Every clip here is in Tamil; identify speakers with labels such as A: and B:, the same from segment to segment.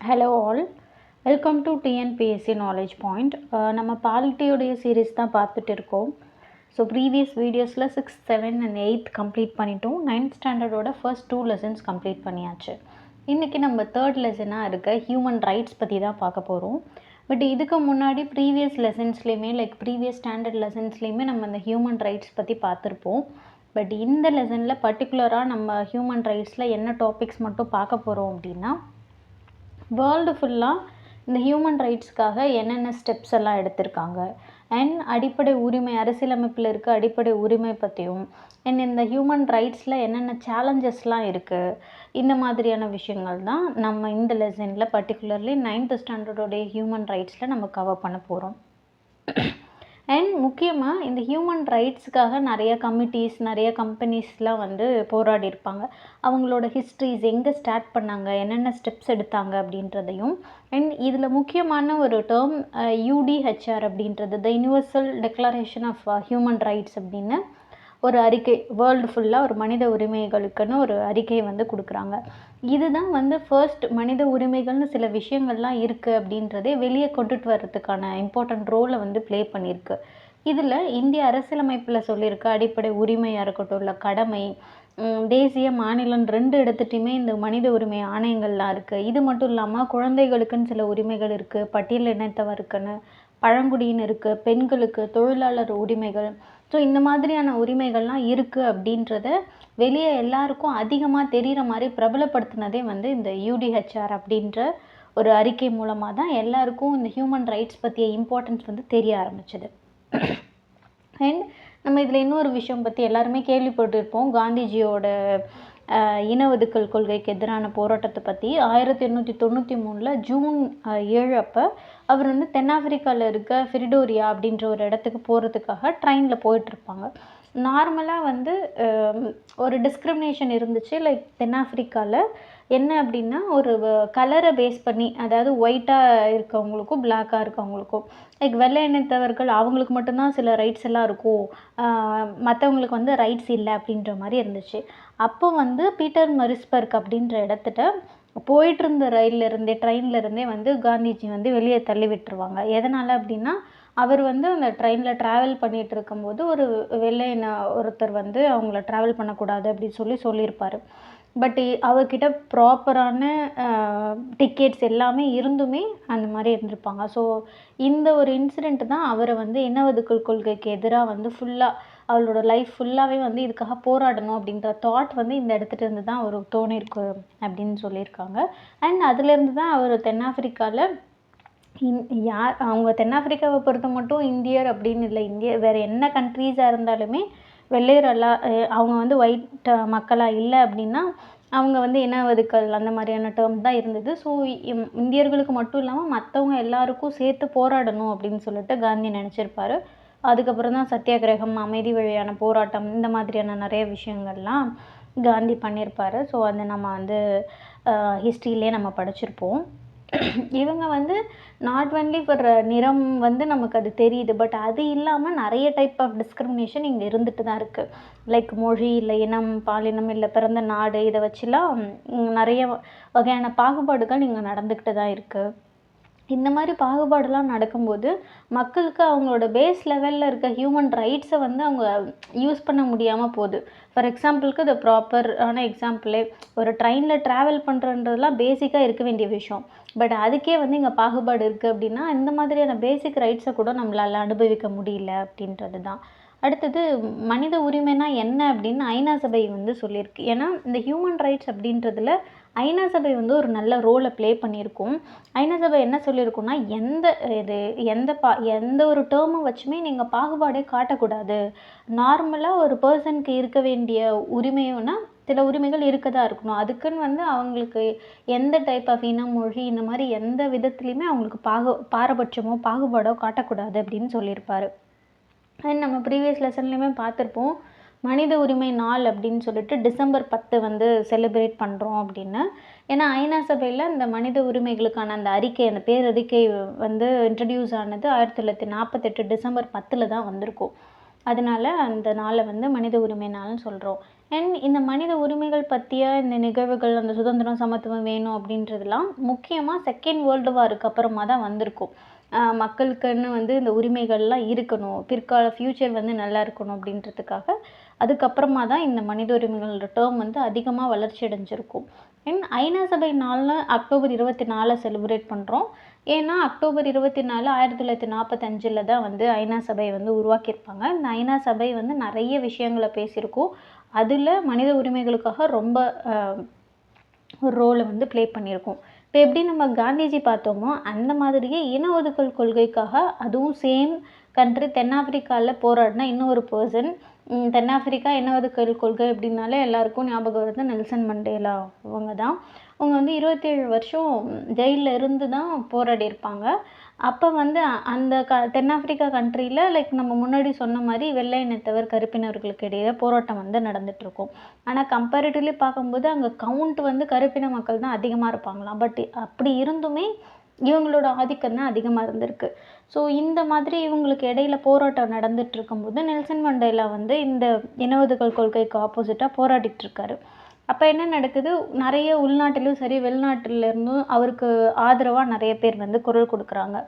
A: Hello all, welcome to TNPSC knowledge point. நம்ம பாலிட்டியோடைய சீரீஸ் தான் பார்த்துட்டு இருக்கோம். ஸோ ப்ரீவியஸ் வீடியோஸில் 6th, 7th and 8th complete பண்ணிட்டோம். 9th ஸ்டாண்டர்டோட ஃபர்ஸ்ட் 2 lessons கம்ப்ளீட் பண்ணியாச்சு. இன்றைக்கி நம்ம 3rd லெசனாக இருக்க ஹியூமன் ரைட்ஸ் பற்றி தான் பார்க்க போகிறோம். பட் இதுக்கு முன்னாடி ப்ரீவியஸ் லெசன்ஸ்லேயுமே ப்ரீவியஸ் ஸ்டாண்டர்ட் லெசன்ஸ்லேயுமே நம்ம இந்த ஹியூமன் ரைட்ஸ் பற்றி பார்த்துருப்போம். பட் இந்த லெசனில் பர்டிகுலராக நம்ம ஹியூமன் ரைட்ஸில் என்ன டாபிக்ஸ் மட்டும் பார்க்க போகிறோம் அப்படின்னா, வேர்ல்டு ஃபுல்லாக இந்த ஹியூமன் ரைட்ஸ்க்காக என்னென்ன ஸ்டெப்ஸ் எல்லாம் எடுத்திருக்காங்க அண்ட் அடிப்படை உரிமை, அரசியலமைப்பில் இருக்க அடிப்படை உரிமை பற்றியும் அண்ட் இந்த ஹியூமன் ரைட்ஸில் என்னென்ன சேலஞ்சஸ்லாம் இருக்குது, இந்த மாதிரியான விஷயங்கள் தான் நம்ம இந்த லெசனில் பர்டிகுலர்லி 9th ஸ்டாண்டர்டோடைய ஹியூமன் ரைட்ஸில் நம்ம கவர் பண்ண போகிறோம். அண்ட் முக்கியமாக இந்த ஹியூமன் ரைட்ஸுக்காக நிறைய கமிட்டிஸ், நிறைய கம்பெனிஸ்லாம் போராடி இருப்பாங்க. அவங்களோட ஹிஸ்ட்ரிஸ் எங்கே ஸ்டார்ட் பண்ணாங்க, என்னென்ன ஸ்டெப்ஸ் எடுத்தாங்க அப்படின்றதையும், அண்ட் இதில் முக்கியமான ஒரு டேர்ம் யூடிஹெச்ஆர் அப்படின்றது, the universal declaration of human rights அப்படின்னு ஒரு அறிக்கை, வேர்ல்டு ஃபுல்லாக ஒரு மனித உரிமைகளுக்குன்னு ஒரு அறிக்கை கொடுக்குறாங்க. இதுதான் ஃபர்ஸ்ட் மனித உரிமைகள்னு சில விஷயங்கள்லாம் இருக்குது அப்படின்றதே வெளியே கொண்டுட்டு வர்றதுக்கான இம்பார்ட்டண்ட் ரோலை ப்ளே பண்ணியிருக்கு. இதில் இந்திய அரசியலமைப்பில் சொல்லியிருக்க அடிப்படை உரிமையாக இருக்கட்டும், இல்லை கடமை, தேசிய, மாநிலம் 2 எடுத்துகிட்டுமே இந்த மனித உரிமை ஆணையங்கள்லாம் இருக்குது. இது மட்டும் இல்லாமல் குழந்தைகளுக்குன்னு சில உரிமைகள் இருக்குது, பட்டியல் இனத்தவருக்குன்னு, பழங்குடியினருக்கு, பெண்களுக்கு, தொழிலாளர் உரிமைகள். ஸோ இந்த மாதிரியான உரிமைகள்லாம் இருக்குது அப்படின்றத வெளியே எல்லாருக்கும் அதிகமாக தெரிகிற மாதிரி பிரபலப்படுத்தினதே இந்த யூடிஹெச்ஆர் அப்படின்ற ஒரு அறிக்கை மூலமாக தான் எல்லாருக்கும் இந்த ஹியூமன் ரைட்ஸ் பற்றிய இம்பார்ட்டன்ஸ் தெரிய ஆரம்பிச்சது. அண்ட் நம்ம இதில் இன்னொரு விஷயம் பற்றி எல்லாருமே கேள்விப்பட்டிருப்போம், காந்திஜியோட இன ஒதுக்கல் கொள்கைக்கு எதிரான போராட்டத்தை பற்றி. 1893 ஜூன் 7 அப்போ அவர் தென்னாப்பிரிக்காவில் இருக்க ஃபிரிடோரியா அப்படின்ற ஒரு இடத்துக்கு போகிறதுக்காக ட்ரெயினில் போயிட்டுருப்பாங்க. நார்மலாக ஒரு டிஸ்கிரிமினேஷன் இருந்துச்சு. தென்னாப்பிரிக்காவில் என்ன அப்படின்னா, ஒரு கலரை பேஸ் பண்ணி, அதாவது ஒயிட்டாக இருக்கவங்களுக்கும் பிளாக்காக இருக்கவங்களுக்கும், வெள்ளை இனத்தவர்கள் அவங்களுக்கு மட்டும்தான் சில ரைட்ஸ் எல்லாம் இருக்கும், மற்றவங்களுக்கு ரைட்ஸ் இல்லை அப்படின்ற மாதிரி இருந்துச்சு. அப்போ பீட்டர் மரிஸ்பர்க் அப்படின்ற இடத்துல போயிட்டு இருந்த ட்ரெயினில் இருந்தே காந்திஜி வெளியே தள்ளி விட்டுருவாங்க. எதனால் அப்படின்னா, அவர் அந்த ட்ரெயினில் ட்ராவல் பண்ணிகிட்டு இருக்கும்போது ஒரு வெள்ளை ஒருத்தர் அவங்கள ட்ராவல் பண்ணக்கூடாது அப்படின்னு சொல்லியிருப்பார். பட் அவர்கிட்ட ப்ராப்பரான டிக்கெட்ஸ் எல்லாமே இருந்துமே அந்த மாதிரி இருந்திருப்பாங்க. ஸோ இந்த ஒரு இன்சிடெண்ட் தான் அவரை இன ஒதுக்கல் கொள்கைக்கு எதிராக ஃபுல்லாக அவளோட லைஃப் ஃபுல்லாகவே இதுக்காக போராடணும் அப்படின்ற தாட் இந்த இடத்துல இருந்து தான் அவருக்கு தோணிருக்கு அப்படின்னு சொல்லியிருக்காங்க. அண்ட் அதுலேருந்து தான் அவர் தென்னாப்பிரிக்காவில் அவங்க தென்னாப்பிரிக்காவை பொறுத்த மட்டும் இந்தியர் அப்படின்னு இல்லை, வேறு என்ன கண்ட்ரீஸாக இருந்தாலுமே வெள்ளையரெல்லாம் அவங்க ஒயிட் மக்களாக இல்லை அப்படின்னா அவங்க இன ஒதுக்கல் அந்த மாதிரியான டேர்ம் தான் இருந்தது. ஸோ இந்தியர்களுக்கு மட்டும் இல்லாமல் மற்றவங்க எல்லாருக்கும் சேர்த்து போராடணும் அப்படின்னு சொல்லிட்டு காந்தி நினச்சிருப்பார். அதுக்கப்புறம் தான் சத்தியாகிரகம், அமைதி வழியான போராட்டம், இந்த மாதிரியான நிறைய விஷயங்கள்லாம் காந்தி பண்ணியிருப்பார். ஸோ அதை நம்ம ஹிஸ்ட்ரியிலே நம்ம படிச்சிருப்போம். இவங்க நாட் ஒன்லி ஃபார் நிறம் நமக்கு அது தெரியுது, பட் அது இல்லாமல் நிறைய டைப் ஆஃப் டிஸ்கிரிமினேஷன் இங்கே இருந்துட்டு தான் இருக்குது. மொழி, இல்லை இனம், பாலினம், இல்லை பிறந்த நாடு, இதை வச்சுலாம் நிறைய வகையான பாகுபாடுகள் இங்கே நடந்துக்கிட்டு தான் இருக்குது. இந்த மாதிரி பாகுபாடுலாம் நடக்கும்போது மக்களுக்கு அவங்களோட பேஸ் லெவலில் இருக்க ஹியூமன் ரைட்ஸை அவங்க யூஸ் பண்ண முடியாமல் போகுது. ஃபார் எக்ஸாம்பிளுக்கு இது ப்ராப்பரான எக்ஸாம்பிளே, ஒரு ட்ரெயினில் ட்ராவல் பண்ணுறன்றதுலாம் பேசிக்காக இருக்க வேண்டிய விஷயம். பட் அதுக்கே இங்கே பாகுபாடு இருக்குது அப்படின்னா, இந்த மாதிரியான பேசிக் ரைட்ஸை கூட நம்மளால் அனுபவிக்க முடியல அப்படின்றது தான். அடுத்தது, மனித உரிமைனா என்ன அப்படின்னு ஐநா சபை சொல்லியிருக்கு. ஏன்னா இந்த ஹியூமன் ரைட்ஸ் அப்படின்றதுல ஐநா சபை ஒரு நல்ல ரோலை ப்ளே பண்ணியிருக்கும். ஐநா சபை என்ன சொல்லியிருக்குன்னா, எந்த ஒரு டேர்மை வச்சுமே நீங்கள் பாகுபாடே காட்டக்கூடாது. நார்மலாக ஒரு பர்சனுக்கு இருக்க வேண்டிய உரிமைன்னா சில உரிமைகள் இருக்க தான் இருக்கணும். அதுக்குன்னு அவங்களுக்கு எந்த டைப் ஆஃப் இனம், மொழி, இந்த மாதிரி எந்த விதத்துலையுமே அவங்களுக்கு பாரபட்சமோ பாகுபாடோ காட்டக்கூடாது அப்படின்னு சொல்லியிருப்பார். அண்ட் நம்ம ப்ரீவியஸ் லெசன்லேயுமே பார்த்துருப்போம், மனித உரிமை நாள் அப்படின்னு சொல்லிட்டு December 10 செலிப்ரேட் பண்ணுறோம் அப்படின்னு. ஏன்னா ஐநா சபையில் இந்த மனித உரிமைகளுக்கான அந்த அறிக்கை, அந்த பேரறிக்கை இன்ட்ரடியூஸ் ஆனது 1948 December 10 தான் வந்திருக்கும். அதனால அந்த நாளை மனித உரிமை நாள்னு சொல்கிறோம். அண்ட் இந்த மனித உரிமைகள் பற்றிய இந்த நிகழ்வுகள், அந்த சுதந்திரம், சமத்துவம் வேணும் அப்படின்றதுலாம் முக்கியமாக செகண்ட் வேர்ல்டு வாருக்கு அப்புறமா தான் வந்திருக்கும். மக்களுக்குன்னு வந்து இந்த உரிமைகள்லாம் இருக்கணும், பிற்கால ஃப்யூச்சர் வந்து நல்லா இருக்கணும் அப்படின்றதுக்காக அதுக்கப்புறமா தான் இந்த மனித உரிமைகளோட டேர்ம் வந்து அதிகமாக வளர்ச்சி அடைஞ்சிருக்கும். அண்ட் ஐநா சபை நாள்னு அக்டோபர் 24 செலிப்ரேட் பண்ணுறோம். ஏன்னா அக்டோபர் 24 1945 தான் வந்து ஐநா சபை வந்து உருவாக்கியிருப்பாங்க. இந்த ஐநா சபை வந்து நிறைய விஷயங்களை பேசியிருக்கும். அதில் மனித உரிமைகளுக்காக ரொம்ப ஒரு ரோலை வந்து ப்ளே பண்ணியிருக்கோம். இப்போ எப்படி நம்ம காந்திஜி பார்த்தோமோ அந்த மாதிரியே இன ஒதுக்கல் கொள்கைக்காக அதுவும் சேம் கண்ட்ரி தென்னாப்பிரிக்காவில் போராடின இன்னொரு பர்சன். தென்னாப்பிரிக்கா இன ஒதுக்கல் கொள்கை அப்படின்னாலே எல்லாருக்கும் ஞாபகம் வருது நெல்சன் மண்டேலா. அவங்க தான். அவங்க வந்து 27 வருஷம் ஜெயிலில் இருந்து தான் போராடி இருப்பாங்க. அப்போ வந்து அந்த தென்னாப்பிரிக்கா கண்ட்ரியில் லைக் நம்ம முன்னாடி சொன்ன மாதிரி வெள்ளை இனத்தவர் கருப்பினர்களுக்கு இடையில போராட்டம் வந்து நடந்துகிட்ருக்கும். ஆனால் கம்பேரிட்டிவ்லி பார்க்கும்போது அங்கே கவுண்ட் வந்து கருப்பின மக்கள் தான் அதிகமாக இருப்பாங்களாம். பட் அப்படி இருந்துமே இவங்களோட ஆதிக்கம் தான் அதிகமாக இருந்திருக்கு. ஸோ இந்த மாதிரி இவங்களுக்கு இடையில போராட்டம் நடந்துட்டு இருக்கும்போது நெல்சன் மண்டேலா வந்து இந்த இன ஒதுக்கல் கொள்கைக்கு ஆப்போசிட்டாக போராடிட்டு இருக்காரு. அப்போ என்ன நடக்குது, நிறைய உள்நாட்டிலும் சரி வெளிநாட்டிலேருந்தும் அவருக்கு ஆதரவாக நிறைய பேர் வந்து குரல் கொடுக்குறாங்க.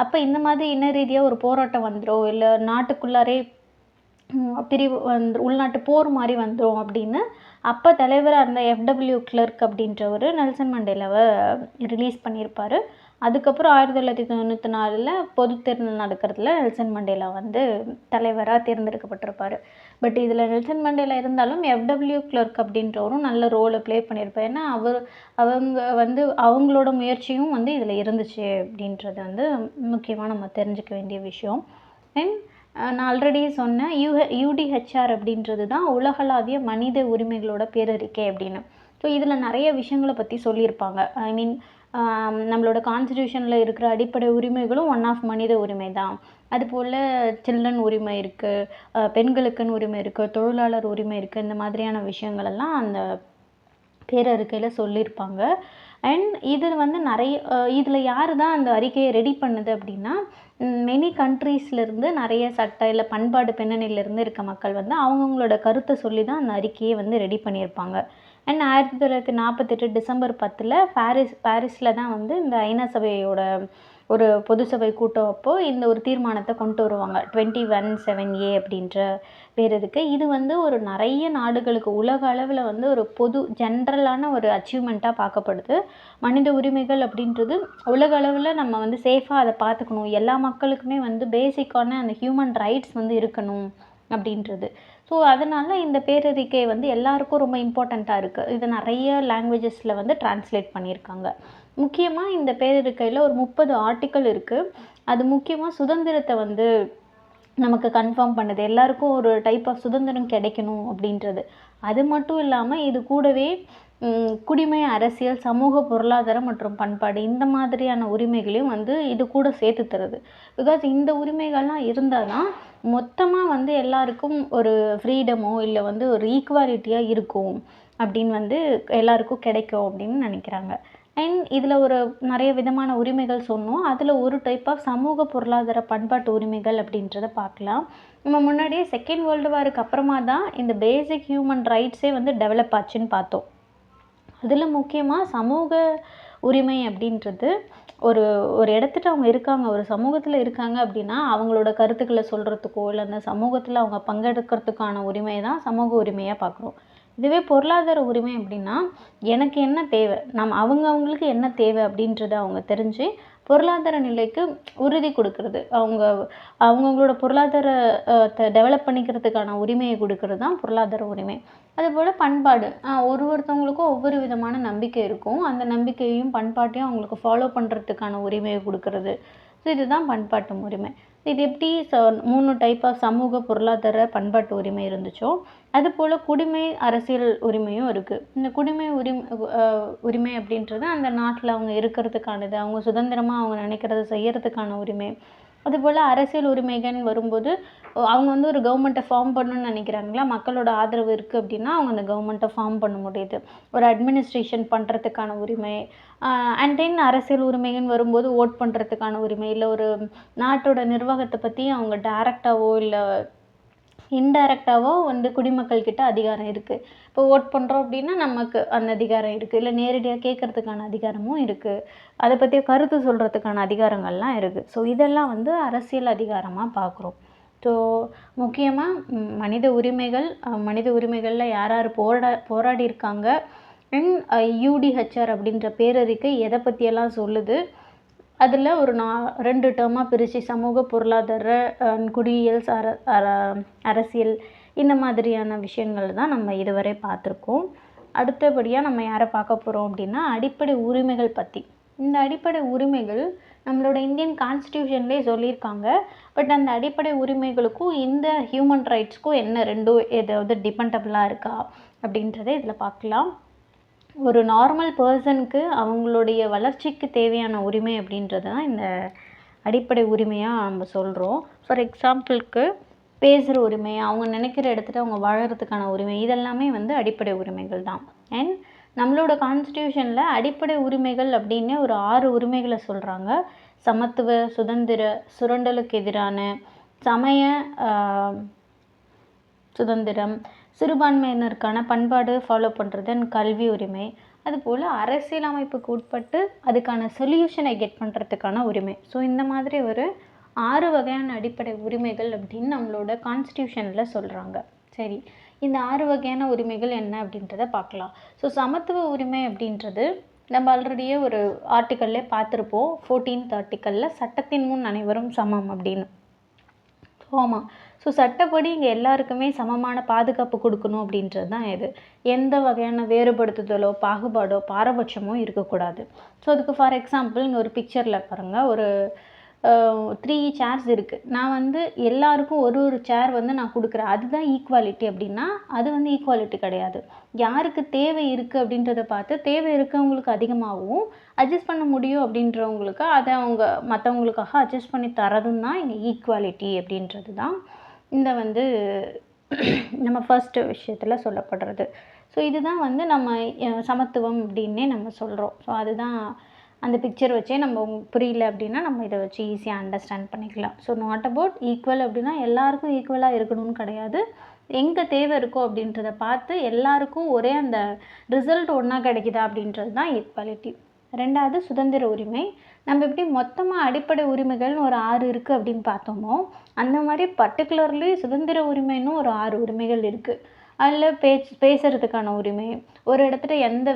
A: அப்போ இந்த மாதிரி இன ரீதியாக ஒரு போராட்டம் வந்துடும், இல்லை நாட்டுக்குள்ளாரே பிரிவு வந்து உள்நாட்டு போர் மாதிரி வந்துடும் அப்படின்னு அப்போ தலைவராக இருந்த எஃப்டபிள்யூ கிளர்க் அப்படின்றவர் நெல்சன் மண்டேலாவை ரிலீஸ் பண்ணியிருப்பார். அதுக்கப்புறம் 1994 பொது தேர்தல் நடக்கிறதுல நெல்சன் மண்டேலா வந்து தலைவராக தேர்ந்தெடுக்கப்பட்டிருப்பார். பட் இதில் நெல்சன் மண்டேலா இருந்தாலும் எஃப்டபிள்யூ கிளர்க் அப்படின்றவரும் நல்ல ரோலை ப்ளே பண்ணியிருப்பார். ஏன்னா அவங்க வந்து அவங்களோட முயற்சியும் வந்து இதில் இருந்துச்சு அப்படின்றது வந்து முக்கியமாக நம்ம தெரிஞ்சுக்க வேண்டிய விஷயம். அண்ட் நான் ஆல்ரெடி சொன்னேன் யூடிஹெச்ஆர் அப்படின்றது தான் உலகளாவிய மனித உரிமைகளோட பேரறிக்கை அப்படின்னு. ஸோ இதில் நிறைய விஷயங்களை பற்றி சொல்லியிருப்பாங்க. ஐ மீன் நம்மளோட கான்ஸ்டியூஷனில் இருக்கிற அடிப்படை உரிமைகளும் ஒன் ஆஃப் மனித உரிமை தான். அதுபோல் சில்ட்ரன் உரிமை இருக்குது, பெண்களுக்குன்னு உரிமை இருக்குது, தொழிலாளர் உரிமை இருக்குது. இந்த மாதிரியான விஷயங்களெல்லாம் அந்த பேரறிக்கையில் சொல்லியிருப்பாங்க. அண்ட் இதில் வந்து நிறைய இதில் யார் தான் அந்த அறிக்கையை ரெடி பண்ணுது அப்படின்னா மெனி கண்ட்ரீஸ்லேருந்து நிறைய சட்ட இல்லை பண்பாடு பின்னணியிலேருந்து இருக்க மக்கள் வந்து அவங்கவுங்களோட கருத்தை சொல்லி தான் அந்த அறிக்கையை வந்து ரெடி பண்ணியிருப்பாங்க. அண்ட் 1948 டிசம்பர் 10 பாரிஸில் தான் வந்து இந்த ஐநா சபையோட ஒரு பொது சபை கூட்டம் அப்போது இந்த ஒரு தீர்மானத்தை கொண்டு வருவாங்க. 21(7)A அப்படின்ற பேர் இருக்குது. இது வந்து ஒரு நிறைய நாடுகளுக்கு உலக அளவில் வந்து ஒரு பொது ஜென்ரலான ஒரு அச்சீவ்மெண்ட்டாக பார்க்கப்படுது. மனித உரிமைகள் அப்படின்றது உலக அளவில் நம்ம வந்து சேஃபாக அதை பார்த்துக்கணும், எல்லா மக்களுக்குமே வந்து பேசிக்கான அந்த ஹியூமன் ரைட்ஸ் வந்து இருக்கணும் அப்படின்றது. ஸோ அதனால் இந்த பேரறிக்கை வந்து எல்லாருக்கும் ரொம்ப இம்பார்ட்டண்ட்டாக இருக்குது. இது நிறைய லாங்குவேஜஸில் வந்து டிரான்ஸ்லேட் பண்ணியிருக்காங்க. முக்கியமாக இந்த பேரறிக்கையில் ஒரு 30 ஆர்டிக்கல் இருக்குது. அது முக்கியமாக சுதந்திரத்தை வந்து நமக்கு கன்ஃபார்ம் பண்ணுது, எல்லாருக்கும் ஒரு டைப் ஆஃப் சுதந்திரம் கிடைக்கணும் அப்படின்றது. அது மட்டும் இல்லாமல் இது கூடவே குடிமை, அரசியல், சமூக, பொருளாதாரம் மற்றும் பண்பாடு இந்த மாதிரியான உரிமைகளையும் வந்து இது கூட சேர்த்து தருது. பிகாஸ் இந்த உரிமைகள்லாம் இருந்தால் தான் மொத்தமாக வந்து எல்லாருக்கும் ஒரு ஃப்ரீடமோ இல்லை வந்து ஒரு ஈக்குவாலிட்டியாக இருக்கும் அப்படின்னு வந்து எல்லாருக்கும் கிடைக்கும் அப்படின்னு நினைக்கிறாங்க. அண்ட் இதில் ஒரு நிறைய விதமான உரிமைகள் சொன்னோம். அதில் ஒரு டைப் ஆஃப் சமூக, பொருளாதார, பண்பாட்டு உரிமைகள் அப்படின்றத பார்க்கலாம். நம்ம முன்னாடியே செகண்ட் வேர்ல்டு வாருக்கு அப்புறமா தான் இந்த பேசிக் ஹியூமன் ரைட்ஸே வந்து டெவலப் ஆச்சுன்னு பார்த்தோம். அதில் முக்கியமாக சமூக உரிமை அப்படின்றது ஒரு ஒரு இடத்துட்டு அவங்க இருக்காங்க, ஒரு சமூகத்தில் இருக்காங்க அப்படின்னா அவங்களோட கருத்துக்களை சொல்கிறதுக்கோ இல்லை அந்த சமூகத்தில் அவங்க பங்கெடுக்கிறதுக்கான உரிமை தான் சமூக உரிமையாக பார்க்குறோம். இதுவே பொருளாதார உரிமை அப்படின்னா எனக்கு என்ன தேவை, அவங்களுக்கு என்ன தேவை அப்படின்றத அவங்க தெரிஞ்சு பொருளாதார நிலைக்கு உறுதி கொடுக்கறது, அவங்களோட பொருளாதாரத்தை டெவலப் பண்ணிக்கிறதுக்கான உரிமையை கொடுக்கறது தான் பொருளாதார உரிமை. அதுபோல் பண்பாடு, ஒருத்தவங்களுக்கும் ஒவ்வொரு விதமான நம்பிக்கை இருக்கும். அந்த நம்பிக்கையையும் பண்பாட்டையும் அவங்களுக்கு ஃபாலோ பண்ணுறதுக்கான உரிமையை கொடுக்கறது. ஸோ இதுதான் பண்பாட்டு உரிமை. இது எப்படி 3 டைப் ஆஃப் சமூக, பொருளாதார, பண்பாட்டு உரிமை இருந்துச்சோ அதுபோல் குடிமை, அரசியல் உரிமையும் இருக்குது. இந்த குடிமை உரிமை அப்படின்றது அந்த நாட்டில் அவங்க இருக்கிறதுக்கானது, அவங்க சுதந்திரமாக அவங்க நினைக்கிறத செய்யறதுக்கான உரிமை. அதுபோல் அரசியல் உரிமைகள் வரும்போது அவங்க வந்து ஒரு கவர்மெண்ட்டை ஃபார்ம் பண்ணணும்னு நினைக்கிறாங்களா, மக்களோட ஆதரவு இருக்குது அப்படின்னா அவங்க அந்த கவர்மெண்ட்டை ஃபார்ம் பண்ண முடியுது. ஒரு அட்மினிஸ்ட்ரேஷன் பண்ணுறதுக்கான உரிமை. அண்ட் தென் அரசியல் உரிமைகள் வரும்போது ஓட் பண்ணுறதுக்கான உரிமை, இல்லை ஒரு நாட்டோட நிர்வாகத்தை பற்றி அவங்க டைரெக்டாவோ இல்லை இன்டைரக்டாவோ வந்து குடிமக்கள் கிட்ட அதிகாரம் இருக்குது. இப்போ ஓட் பண்ணுறோம் அப்படின்னா நமக்கு அந்த அதிகாரம் இருக்குது. இல்லை நேரடியாக கேட்கறதுக்கான அதிகாரமும் இருக்குது. அதை பற்றிய கருத்து சொல்கிறதுக்கான அதிகாரங்கள்லாம் இருக்குது. ஸோ இதெல்லாம் வந்து அரசியல் அதிகாரமாக பார்க்குறோம். ஸோ முக்கியமாக மனித உரிமைகள், மனித உரிமைகளில் யார் யார் போராடி இருக்காங்க, அண்ட் யூடிஹெச்ஆர் அப்படின்ற பேரறிக்கை எதை பற்றியெல்லாம் சொல்லுது, அதில் ஒரு 2 டேர்மாக பிரித்து சமூக, பொருளாதார, குடியியல், அரசியல், இந்த மாதிரியான விஷயங்கள் தான் நம்ம இதுவரை பார்த்துருக்கோம். அடுத்தபடியாக நம்ம யாரை பார்க்க போகிறோம் அப்படின்னா அடிப்படை உரிமைகள் பற்றி. இந்த அடிப்படை உரிமைகள் நம்மளோட இந்தியன் கான்ஸ்டியூஷன்லேயே சொல்லியிருக்காங்க. பட் அந்த அடிப்படை உரிமைகளுக்கும் இந்த ஹியூமன் ரைட்ஸ்க்கும் என்ன ரெண்டும் ஏதாவது டிபெண்டபிளாக இருக்கா அப்படின்றத இதில் பார்க்கலாம். ஒரு நார்மல் பர்சனுக்கு அவங்களுடைய வளர்ச்சிக்கு தேவையான உரிமை அப்படின்றது தான் இந்த அடிப்படை உரிமையாக நம்ம சொல்கிறோம். ஃபார் எக்ஸாம்பிளுக்கு பேசுகிற உரிமை, அவங்க நினைக்கிற இடத்துல அவங்க வாழறதுக்கான உரிமை, இதெல்லாமே வந்து அடிப்படை உரிமைகள் தான். அண்ட் நம்மளோட கான்ஸ்டியூஷனில் அடிப்படை உரிமைகள் அப்படின்னு ஒரு 6 உரிமைகளை சொல்கிறாங்க. சமத்துவ, சுதந்திர, சுரண்டலுக்கு எதிரான, சமய சுதந்திரம், சிறுபான்மையினருக்கான பண்பாடு ஃபாலோ பண்ணுறது, கல்வி உரிமை, அதுபோல் அரசியலமைப்புக்கு உட்பட்டு அதுக்கான சொல்யூஷனை கெட் பண்ணுறதுக்கான உரிமை. ஸோ இந்த மாதிரி ஒரு 6 வகையான அடிப்படை உரிமைகள் அப்படின்னு நம்மளோட கான்ஸ்டியூஷனில் சொல்கிறாங்க. சரி, இந்த 6 வகையான உரிமைகள் என்ன அப்படின்றத பார்க்கலாம். ஸோ சமத்துவ உரிமை அப்படின்றது நம்ம ஆல்ரெடியே ஒரு ஆர்டிக்கல்லே பார்த்துருப்போம். 14th ஆர்டிக்கலில் சட்டத்தின் முன் அனைவரும் சமம் அப்படின்னு. ஆமாம். ஸோ சட்டப்படி இங்கே எல்லாருக்குமே சமமான பாதுகாப்பு கொடுக்கணும் அப்படின்றது தான் இது. எந்த வகையான வேறுபடுத்துதலோ, பாகுபாடோ, பாரபட்சமோ இருக்கக்கூடாது. ஸோ அதுக்கு ஃபார் எக்ஸாம்பிள் இங்கே ஒரு பிக்சரில் பாருங்கள், ஒரு 3 சேர்ஸ் இருக்குது. நான் வந்து எல்லாருக்கும் ஒரு சேர் வந்து நான் கொடுக்குறேன், அதுதான் ஈக்குவாலிட்டி அப்படின்னா அது வந்து ஈக்குவாலிட்டி கிடையாது. யாருக்கு தேவை இருக்குது அப்படின்றத பார்த்து தேவை இருக்கவங்களுக்கு அதிகமாகவும் அட்ஜஸ்ட் பண்ண முடியும் அப்படின்றவங்களுக்கு அதை அவங்க மற்றவங்களுக்காக அட்ஜஸ்ட் பண்ணி தரதும் தான் இங்கே ஈக்குவாலிட்டி அப்படின்றது தான் இந்த வந்து நம்ம ஃபர்ஸ்ட்டு விஷயத்தில் சொல்லப்படுறது. ஸோ இதுதான் வந்து நம்ம சமத்துவம் அப்படின்னே நம்ம சொல்கிறோம். ஸோ அதுதான் அந்த பிக்சர் வச்சே நம்ம புரியல அப்படின்னா நம்ம இதை வச்சு ஈஸியாக அண்டர்ஸ்டாண்ட் பண்ணிக்கலாம். ஸோ நாட் அபவுட் ஈக்குவல் அப்படின்னா எல்லாருக்கும் ஈக்குவலாக இருக்கணும்னு கிடையாது. எங்கே தேவை இருக்கோ அப்படின்றத பார்த்து எல்லாருக்கும் ஒரே அந்த ரிசல்ட் ஒன்றா கிடைக்குதா அப்படின்றது தான் ஈக்குவாலிட்டி. 2வது சுதந்திர உரிமை. நம்ம எப்படி மொத்தமாக அடிப்படை உரிமைகள்னு ஒரு 6 இருக்குது அப்படின்னு பார்த்தோமோ, அந்த மாதிரி பர்டிகுலர்லி சுதந்திர உரிமைன்னு ஒரு 6 உரிமைகள் இருக்குது. அதில் பேசுகிறதுக்கான உரிமை, ஒரு இடத்துல எந்த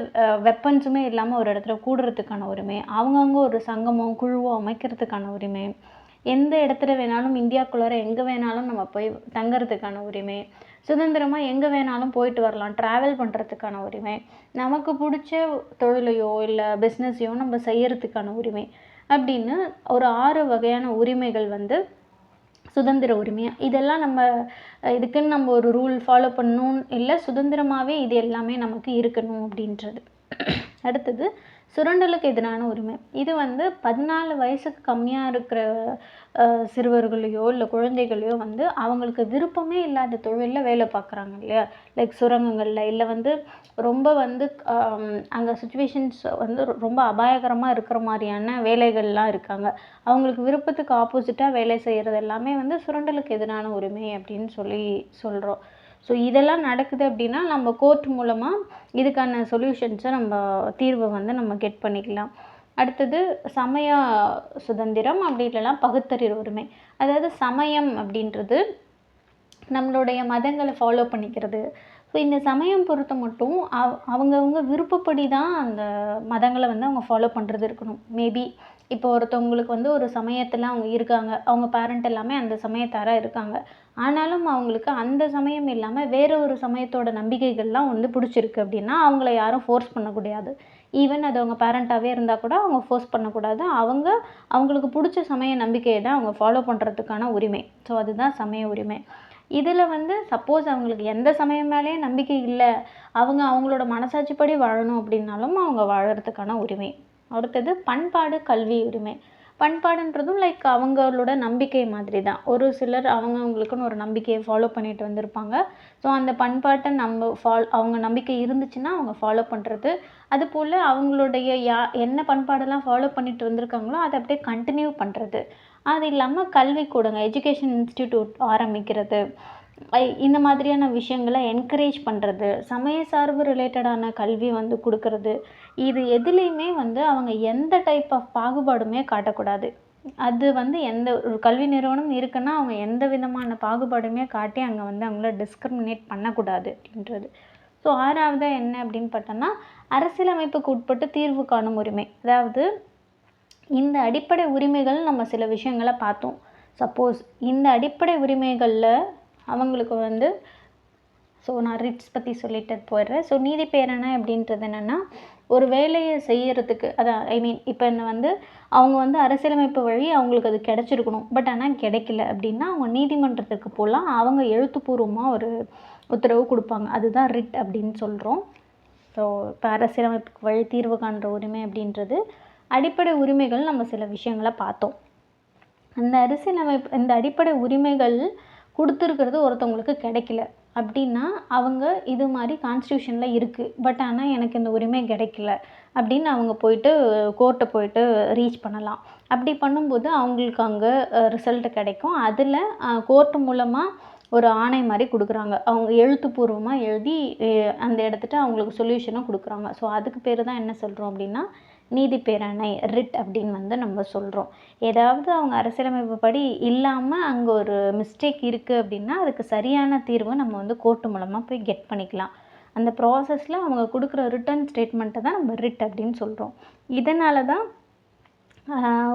A: வெப்பன்ஸுமே இல்லாமல் ஒரு இடத்துல கூடுறதுக்கான உரிமை, அவங்கவுங்க ஒரு சங்கமோ குழுவோ அமைக்கிறதுக்கான உரிமை, எந்த இடத்துல வேணாலும் இந்தியாக்குள்ளார எங்கே வேணாலும் நம்ம போய் தங்கிறதுக்கான உரிமை, சுதந்திரமாக எங்கே வேணாலும் போயிட்டு வரலாம், ட்ராவல் பண்ணுறதுக்கான உரிமை, நமக்கு பிடிச்ச தொழிலையோ இல்லை பிஸ்னஸையோ நம்ம செய்யறதுக்கான உரிமை அப்படின்னு ஒரு 6 வகையான உரிமைகள் வந்து சுதந்திர உரிமை. இதெல்லாம் நம்ம இதுக்குன்னு நம்ம ஒரு ரூல் ஃபாலோ பண்ணணும் இல்லை, சுதந்திரமாகவே இது எல்லாமே நமக்கு இருக்கணும் அப்படின்றது. அடுத்தது சுரண்டலுக்கு எதிரான உரிமை. இது வந்து 14 வயசுக்கு கம்மியாக இருக்கிற சிறுவர்களையோ இல்லை குழந்தைகளையோ வந்து அவங்களுக்கு விருப்பமே இல்லாத தொழிலில் வேலை பார்க்குறாங்க இல்லையா, லைக் சுரங்கங்களில், இல்லை வந்து ரொம்ப வந்து அங்கே சுச்சுவேஷன்ஸ் வந்து ரொம்ப அபாயகரமாக இருக்கிற மாதிரியான வேலைகள்லாம் இருக்காங்க. அவங்களுக்கு விருப்பத்துக்கு ஆப்போசிட்டாக வேலை செய்கிறது எல்லாமே வந்து சுரண்டலுக்கு எதிரான உரிமை அப்படின்னு சொல்கிறோம். ஸோ இதெல்லாம் நடக்குது அப்படின்னா நம்ம கோர்ட் மூலமாக இதுக்கான சொல்யூஷன்ஸை நம்ம தீர்வை வந்து நம்ம கெட் பண்ணிக்கலாம். அடுத்தது சமய சுதந்திரம், அப்படி இல்லைனா பகுத்தறிவு உரிமை. அதாவது சமயம் அப்படின்றது நம்மளுடைய மதங்களை ஃபாலோ பண்ணிக்கிறது. ஸோ இந்த சமயம் பொறுத்த மட்டும் அவங்கவுங்க விருப்பப்படி தான் அந்த மதங்களை வந்து அவங்க ஃபாலோ பண்ணுறது இருக்கணும். மேபி இப்போ ஒருத்தவங்களுக்கு வந்து ஒரு சமயத்தில் அவங்க இருக்காங்க, அவங்க பேரண்ட் எல்லாமே அந்த சமயத்தாராக இருக்காங்க, ஆனாலும் அவங்களுக்கு அந்த சமயம் இல்லாமல் வேறு ஒரு சமயத்தோட நம்பிக்கைகள்லாம் வந்து பிடிச்சிருக்கு அப்படின்னா அவங்கள யாரும் ஃபோர்ஸ் பண்ணக்கூடாது. ஈவன் அது அவங்க பேரண்ட்டாகவே இருந்தால் கூட அவங்க ஃபோர்ஸ் பண்ணக்கூடாது. அவங்களுக்கு பிடிச்ச சமய நம்பிக்கையை தான் அவங்க ஃபாலோ பண்ணுறதுக்கான உரிமை. ஸோ அதுதான் சமய உரிமை. இதில் வந்து சப்போஸ் அவங்களுக்கு எந்த சமயம் மேலேயும் நம்பிக்கை இல்லை, அவங்களோட மனசாட்சிப்படி வாழணும் அப்படின்னாலும் அவங்க வாழறதுக்கான உரிமை. அடுத்தது பண்பாடு கல்வி உரிமை. பண்பாடுன்றதும் லைக் அவங்களோட நம்பிக்கை மாதிரி தான். ஒரு சிலர் அவங்களுக்குன்னு ஒரு நம்பிக்கையை ஃபாலோ பண்ணிட்டு வந்திருப்பாங்க. ஸோ அந்த பண்பாட்டை நம்ம அவங்க நம்பிக்கை இருந்துச்சுன்னா அவங்க ஃபாலோ பண்ணுறது, அதுபோல் அவங்களுடைய என்ன பண்பாடெல்லாம் ஃபாலோ பண்ணிட்டு வந்திருக்காங்களோ அதை அப்படியே கண்டினியூ பண்ணுறது. அது இல்லாமல் கல்விக்கூடங்க, எஜுகேஷன் இன்ஸ்டிடியூட் ஆரம்பிக்கிறது, இந்த மாதிரியான விஷயங்களை என்கரேஜ் பண்ணுறது, சமய சார்பு ரிலேட்டடான கல்வி வந்து கொடுக்கறது, இது எதுலேயுமே வந்து அவங்க எந்த டைப் ஆஃப் பாகுபாடுமே காட்டக்கூடாது. அது வந்து எந்த ஒரு கல்வி நிறுவனம் இருக்குன்னா, அவங்க எந்த விதமான பாகுபாடுமே காட்டி அங்கே வந்து அவங்கள டிஸ்கிரிமினேட் பண்ணக்கூடாது அப்படின்றது. ஸோ 6வது என்ன அப்படின்னு பார்த்தோன்னா, அரசியலமைப்புக்கு உட்பட்டு தீர்வு காணும் உரிமை. அதாவது இந்த அடிப்படை உரிமைகள் நம்ம சில விஷயங்கள பார்த்தோம். சப்போஸ் இந்த அடிப்படை உரிமைகளில் அவங்களுக்கு வந்து நான் ரிட்ஸ் பற்றி சொல்லிட்டு போயிடுறேன். நீதி பேரணை அப்படின்றது என்னென்னா, ஒரு வேலையை செய்யறதுக்கு அதான் இப்போ வந்து அவங்க வந்து அரசியலமைப்பு வழி அவங்களுக்கு அது கிடச்சிருக்கணும். பட் ஆனால் கிடைக்கல அப்படின்னா அவங்க நீதிமன்றத்துக்கு போகலாம். அவங்க எழுத்துப்பூர்வமாக ஒரு உத்தரவு கொடுப்பாங்க. அதுதான் ரிட் அப்படின்னு சொல்கிறோம். இப்போ அரசியலமைப்புக்கு வழி தீர்வு காண்ற உரிமை அப்படின்றது அடிப்படை உரிமைகள். நம்ம சில விஷயங்களை பார்த்தோம். இந்த அடிப்படை உரிமைகள் கொடுத்துருக்கிறது ஒருத்தவங்களுக்கு கிடைக்கல அப்படின்னா, அவங்க இது மாதிரி கான்ஸ்டியூஷனில் இருக்குது, பட் ஆனால் எனக்கு இந்த உரிமை கிடைக்கல அப்படின்னு அவங்க போயிட்டு கோர்ட்டை போயிட்டு ரீச் பண்ணலாம். அப்படி பண்ணும்போது அவங்களுக்கு அங்கே ரிசல்ட் கிடைக்கும். அதில் கோர்ட்டு மூலமாக ஒரு ஆணை மாதிரி கொடுக்குறாங்க. அவங்க எழுத்துப்பூர்வமாக எழுதி அந்த இடத்துட்ட அவங்களுக்கு சொல்யூஷனும் கொடுக்குறாங்க. அதுக்கு பேர் தான் என்ன சொல்கிறோம் அப்படின்னா, நீதி பேரணை, ரிட் அப்படின்னு வந்து நம்ம சொல்கிறோம். ஏதாவது அவங்க அரசியலமைப்பு படி இல்லாமல் அங்கே ஒரு மிஸ்டேக் இருக்குது அப்படின்னா, அதுக்கு சரியான தீர்வை நம்ம வந்து கோர்ட்டு மூலமாக போய் கெட் பண்ணிக்கலாம். அந்த ப்ராசஸில் அவங்க கொடுக்குற ரிட்டன் ஸ்டேட்மெண்ட்டை தான் நம்ம ரிட் அப்படின்னு சொல்கிறோம். இதனால தான்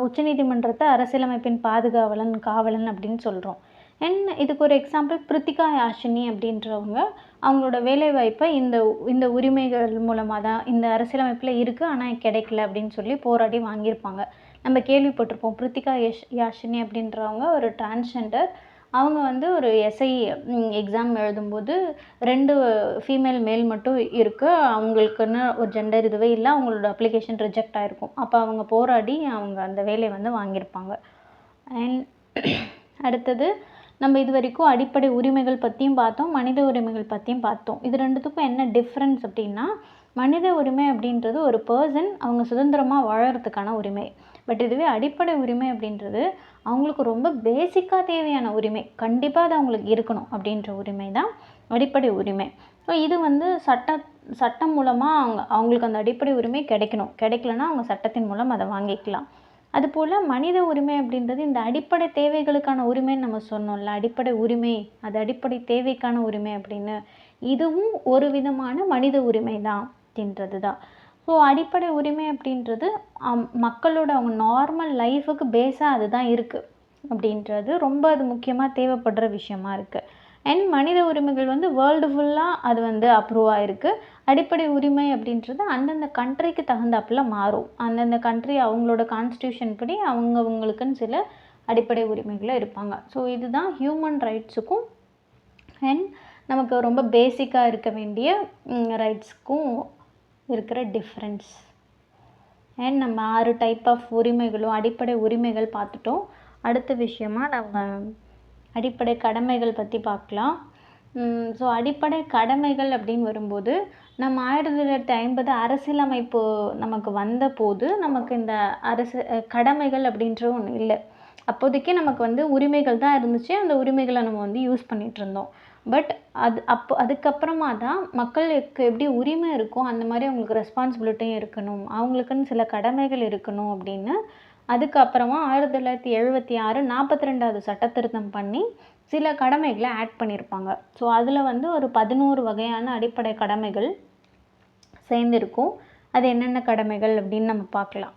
A: உச்சநீதிமன்றத்தை அரசியலமைப்பின் காவலன் அப்படின்னு சொல்கிறோம். இதுக்கு ஒரு எக்ஸாம்பிள் பிரித்திகா யாஷினி அப்படின்றவங்க அவங்களோட வேலைவாய்ப்பை இந்த உரிமைகள் மூலமாக தான் இந்த அரசியலமைப்பில் இருக்குது, ஆனால் கிடைக்கல அப்படின்னு சொல்லி போராடி வாங்கியிருப்பாங்க. நம்ம கேள்விப்பட்டிருப்போம். பிரித்திகா யாஷினி அப்படின்றவங்க ஒரு டிரான்ஸ்ஜெண்டர். அவங்க வந்து ஒரு எஸ்ஐ எக்ஸாம் எழுதும்போது 2 ஃபீமேல் மேல் மட்டும் இருக்குது. அவங்களுக்குன்னு ஒரு ஜெண்டர் இதுவே இல்லை. அவங்களோட அப்ளிகேஷன் ரிஜெக்ட் ஆகிருக்கும். அப்போ அவங்க போராடி அவங்க அந்த வேலையை வந்து வாங்கியிருப்பாங்க. அடுத்தது நம்ம இது வரைக்கும் அடிப்படை உரிமைகள் பற்றியும் பார்த்தோம், மனித உரிமைகள் பற்றியும் பார்த்தோம். இது ரெண்டுத்துக்கும் என்ன டிஃப்ரென்ஸ் அப்படின்னா, மனித உரிமை அப்படின்றது ஒரு பர்சன் அவங்க சுதந்திரமாக வாழறதுக்கான உரிமை. பட் இதுவே அடிப்படை உரிமை அப்படின்றது அவங்களுக்கு ரொம்ப பேசிக்காக தேவையான உரிமை. கண்டிப்பாக அது அவங்களுக்கு இருக்கணும் அப்படின்ற உரிமை தான் அடிப்படை உரிமை. இது வந்து சட்டம் மூலமாக அவங்களுக்கு அந்த அடிப்படை உரிமை கிடைக்கலன்னா அவங்க சட்டத்தின் மூலம் அதை வாங்கிக்கலாம். அதுபோல் மனித உரிமை அப்படின்றது இந்த அடிப்படை தேவைகளுக்கான உரிமைன்னு நம்ம சொன்னோம்ல, அடிப்படை உரிமை அது அடிப்படை தேவைக்கான உரிமை அப்படின்னு, இதுவும் ஒரு விதமான மனித உரிமை தான் அப்படின்றது தான். அடிப்படை உரிமை அப்படின்றது மக்களோட அவங்க நார்மல் லைஃபுக்கு பேஸாக அதுதான் இருக்குது அப்படின்றது ரொம்ப அது முக்கியமாக தேவைப்படுற விஷயமா இருக்குது. மனித உரிமைகள் வந்து வேர்ல்டு ஃபுல்லாக அது வந்து அப்ரூவ் ஆகிருக்கு. அடிப்படை உரிமை அப்படின்றது அந்தந்த கண்ட்ரிக்கு தகுந்தாப்பில் மாறும். அந்தந்த கண்ட்ரி அவங்களோட கான்ஸ்டியூஷன் படி அவங்களுக்குன்னு சில அடிப்படை உரிமைகளை இருப்பாங்க. இதுதான் ஹியூமன் ரைட்ஸுக்கும் நமக்கு ரொம்ப பேசிக்காக இருக்க வேண்டிய ரைட்ஸுக்கும் இருக்கிற டிஃப்ரென்ஸ். நம்ம 6 டைப் ஆஃப் உரிமைகளும் அடிப்படை உரிமைகள் பார்த்துட்டோம். அடுத்த விஷயமாக நம்ம அடிப்படை கடமைகள் பற்றி பார்க்கலாம். அடிப்படை கடமைகள் அப்படின்னு வரும்போது, நம்ம 1950 அரசியலமைப்பு நமக்கு வந்தபோது நமக்கு இந்த கடமைகள் அப்படின்ற ஒன்று இல்லை. அப்போதைக்கு நமக்கு வந்து உரிமைகள் தான் இருந்துச்சு. அந்த உரிமைகளை நம்ம வந்து யூஸ் பண்ணிகிட்ருந்தோம். பட் அதுக்கப்புறமா தான் மக்களுக்கு எப்படி உரிமை இருக்கோ அந்த மாதிரி அவங்களுக்கு ரெஸ்பான்சிபிலிட்டியும் இருக்கணும், அவங்களுக்குன்னு சில கடமைகள் இருக்கணும் அப்படின்னு அதுக்கப்புறமா 1976 42வது சட்ட திருத்தம் பண்ணி சில கடமைகளை ஆட் பண்ணியிருப்பாங்க. அதில் வந்து ஒரு 11 வகையான அடிப்படை கடமைகள் சேர்ந்துருக்கும். அது என்னென்ன கடமைகள் அப்படின்னு நம்ம பார்க்கலாம்.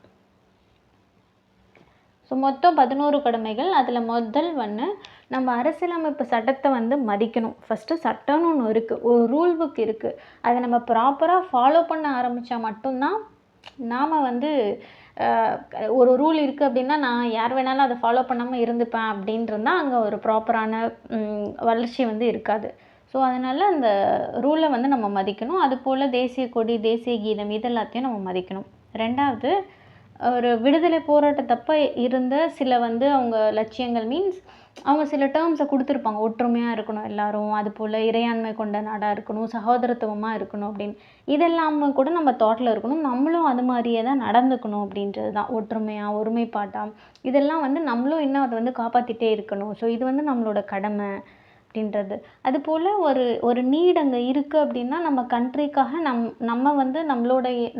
A: மொத்தம் 11 கடமைகள். அதில் முதல் ஒன்று, நம்ம அரசியலமைப்பு சட்டத்தை வந்து மதிக்கணும். ஃபஸ்ட்டு சட்டம்னு ஒன்று இருக்குது, ஒரு ரூல் புக் இருக்குது. அதை நம்ம ப்ராப்பராக ஃபாலோ பண்ண ஆரம்பித்தா மட்டும்தான் நாம் வந்து ஒரு ரூல் இருக்குது அப்படின்னா நான் யார் வேணாலும் அதை ஃபாலோ பண்ணாமல் இருந்துப்பேன் அப்படின்ட்டுருந்தால் அங்கே ஒரு ப்ராப்பரான வளர்ச்சி வந்து இருக்காது. அதனால் அந்த ரூலை வந்து நம்ம மதிக்கணும். அதுபோல் தேசிய கொடி, தேசிய கீதம் இது எல்லாத்தையும் நம்ம மதிக்கணும். 2வது, ஒரு விடுதலை போராட்டத்தப்போ இருந்த சில வந்து அவங்க லட்சியங்கள் மீன்ஸ் அவங்க சில டேர்ம்ஸை கொடுத்துருப்பாங்க. ஒற்றுமையாக இருக்கணும் எல்லாரும், அதுபோல் இறையாண்மை கொண்ட நாடாக இருக்கணும், சகோதரத்துவமாக இருக்கணும் அப்படின்னு. இதெல்லாமே கூட நம்ம தாட்டில் இருக்கணும். நம்மளும் அது மாதிரியே தான் நடந்துக்கணும் அப்படின்றது தான். ஒற்றுமையாக, ஒருமைப்பாட்டாக இதெல்லாம் வந்து நம்மளும் இன்னும் அதை வந்து காப்பாற்றிட்டே இருக்கணும். இது வந்து நம்மளோட கடமை அப்படின்றது. அதுபோல் ஒரு நீட் அங்கே இருக்குது அப்படின்னா நம்ம கண்ட்ரிக்காக நம்ம வந்து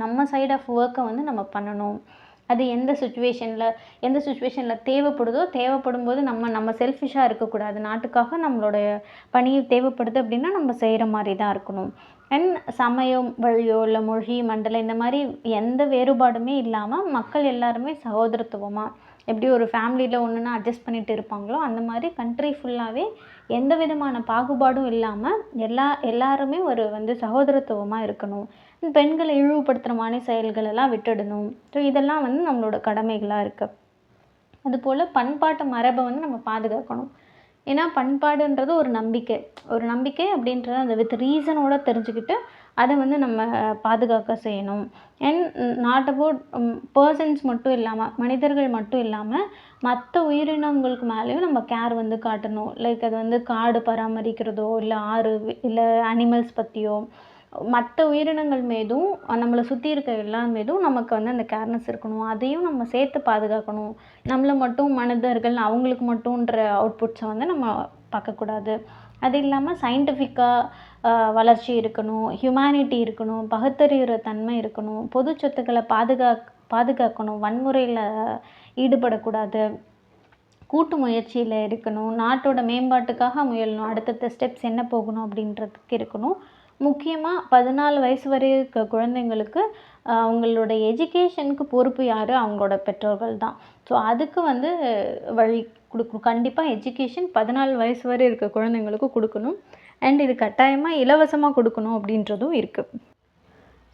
A: நம்ம சைட் ஆஃப் ஒர்க்கை வந்து நம்ம பண்ணணும். அது எந்த சுச்சுவேஷனில் தேவைப்படும்போது நம்ம செல்ஃபிஷாக இருக்கக்கூடாது. நாட்டுக்காக நம்மளுடைய பணி தேவைப்படுது அப்படின்னா நம்ம செய்கிற மாதிரி தான் இருக்கணும். அண்ட் சமயம் வழியோ இல்லை மொழி மண்டலம் இந்த மாதிரி எந்த வேறுபாடுமே இல்லாமல் மக்கள் எல்லாருமே சகோதரத்துவமாக எப்படி ஒரு ஃபேமிலியில் ஒன்றுனா அட்ஜஸ்ட் பண்ணிட்டு இருப்பாங்களோ அந்த மாதிரி கண்ட்ரி ஃபுல்லாகவே எந்த விதமான பாகுபாடும் இல்லாமல் எல்லாருமே வந்து சகோதரத்துவமாக இருக்கணும். பெண்களை இழிவுபடுத்துகிற மாதிரி செயல்கள் எல்லாம் விட்டுடணும். ஸோ இதெல்லாம் வந்து நம்மளோட கடமைகளாக இருக்குது. அதுபோல் பண்பாட்டு மரபை வந்து நம்ம பாதுகாக்கணும். ஏன்னா பண்பாடுன்றது ஒரு நம்பிக்கை அப்படின்றத அந்த வித் ரீசனோட தெரிஞ்சுக்கிட்டு அதை வந்து நம்ம பாதுகாக்க செய்யணும். அண்ட் நாட் அபவுட் பர்சன்ஸ் மட்டும் இல்லாமல் மனிதர்கள் மட்டும் இல்லாமல் மற்ற உயிரினங்களுக்கு மேலேயும் நம்ம கேர் வந்து காட்டணும். லைக் அது வந்து காடு பராமரிக்கிறதோ இல்லை ஆறு இல்லை அனிமல்ஸ் பற்றியோ மற்ற உயிரினங்கள் மீதும் நம்மளை சுற்றி இருக்க எல்லார் மீதும் நமக்கு வந்து அந்த கேர்னஸ் இருக்கணும். அதையும் நம்ம சேர்த்து பாதுகாக்கணும். நம்மளை மட்டும் மனிதர்கள் அவங்களுக்கு மட்டுன்ற அவுட்புட்ஸை வந்து நம்ம பார்க்கக்கூடாது. அது இல்லாமல் சயின்டிஃபிக்காக வளர்ச்சி இருக்கணும், ஹியூமனிட்டி இருக்கணும், பகுத்தறிகிற தன்மை இருக்கணும், பொது சொத்துக்களை பாதுகாக்கணும், வன்முறையில் ஈடுபடக்கூடாது, கூட்டு முயற்சியில் இருக்கணும், நாட்டோட மேம்பாட்டுக்காக முயலணும், அடுத்தடுத்த ஸ்டெப்ஸ் என்ன போகணும் அப்படின்றதுக்கு இருக்கணும். முக்கியமாக 14 வயசு வரை இருக்க குழந்தைங்களுக்கு அவங்களோட எஜுகேஷனுக்கு பொறுப்பு யார்? அவங்களோட பெற்றோர்கள் தான். ஸோ அதுக்கு வந்து வழி கொடுக்கணும். கண்டிப்பாக எஜுகேஷன் 14 வயசு வரை இருக்க குழந்தைங்களுக்கு கொடுக்கணும். அண்ட் இது கட்டாயமாக இலவசமாக கொடுக்கணும் அப்படின்றதும் இருக்குது.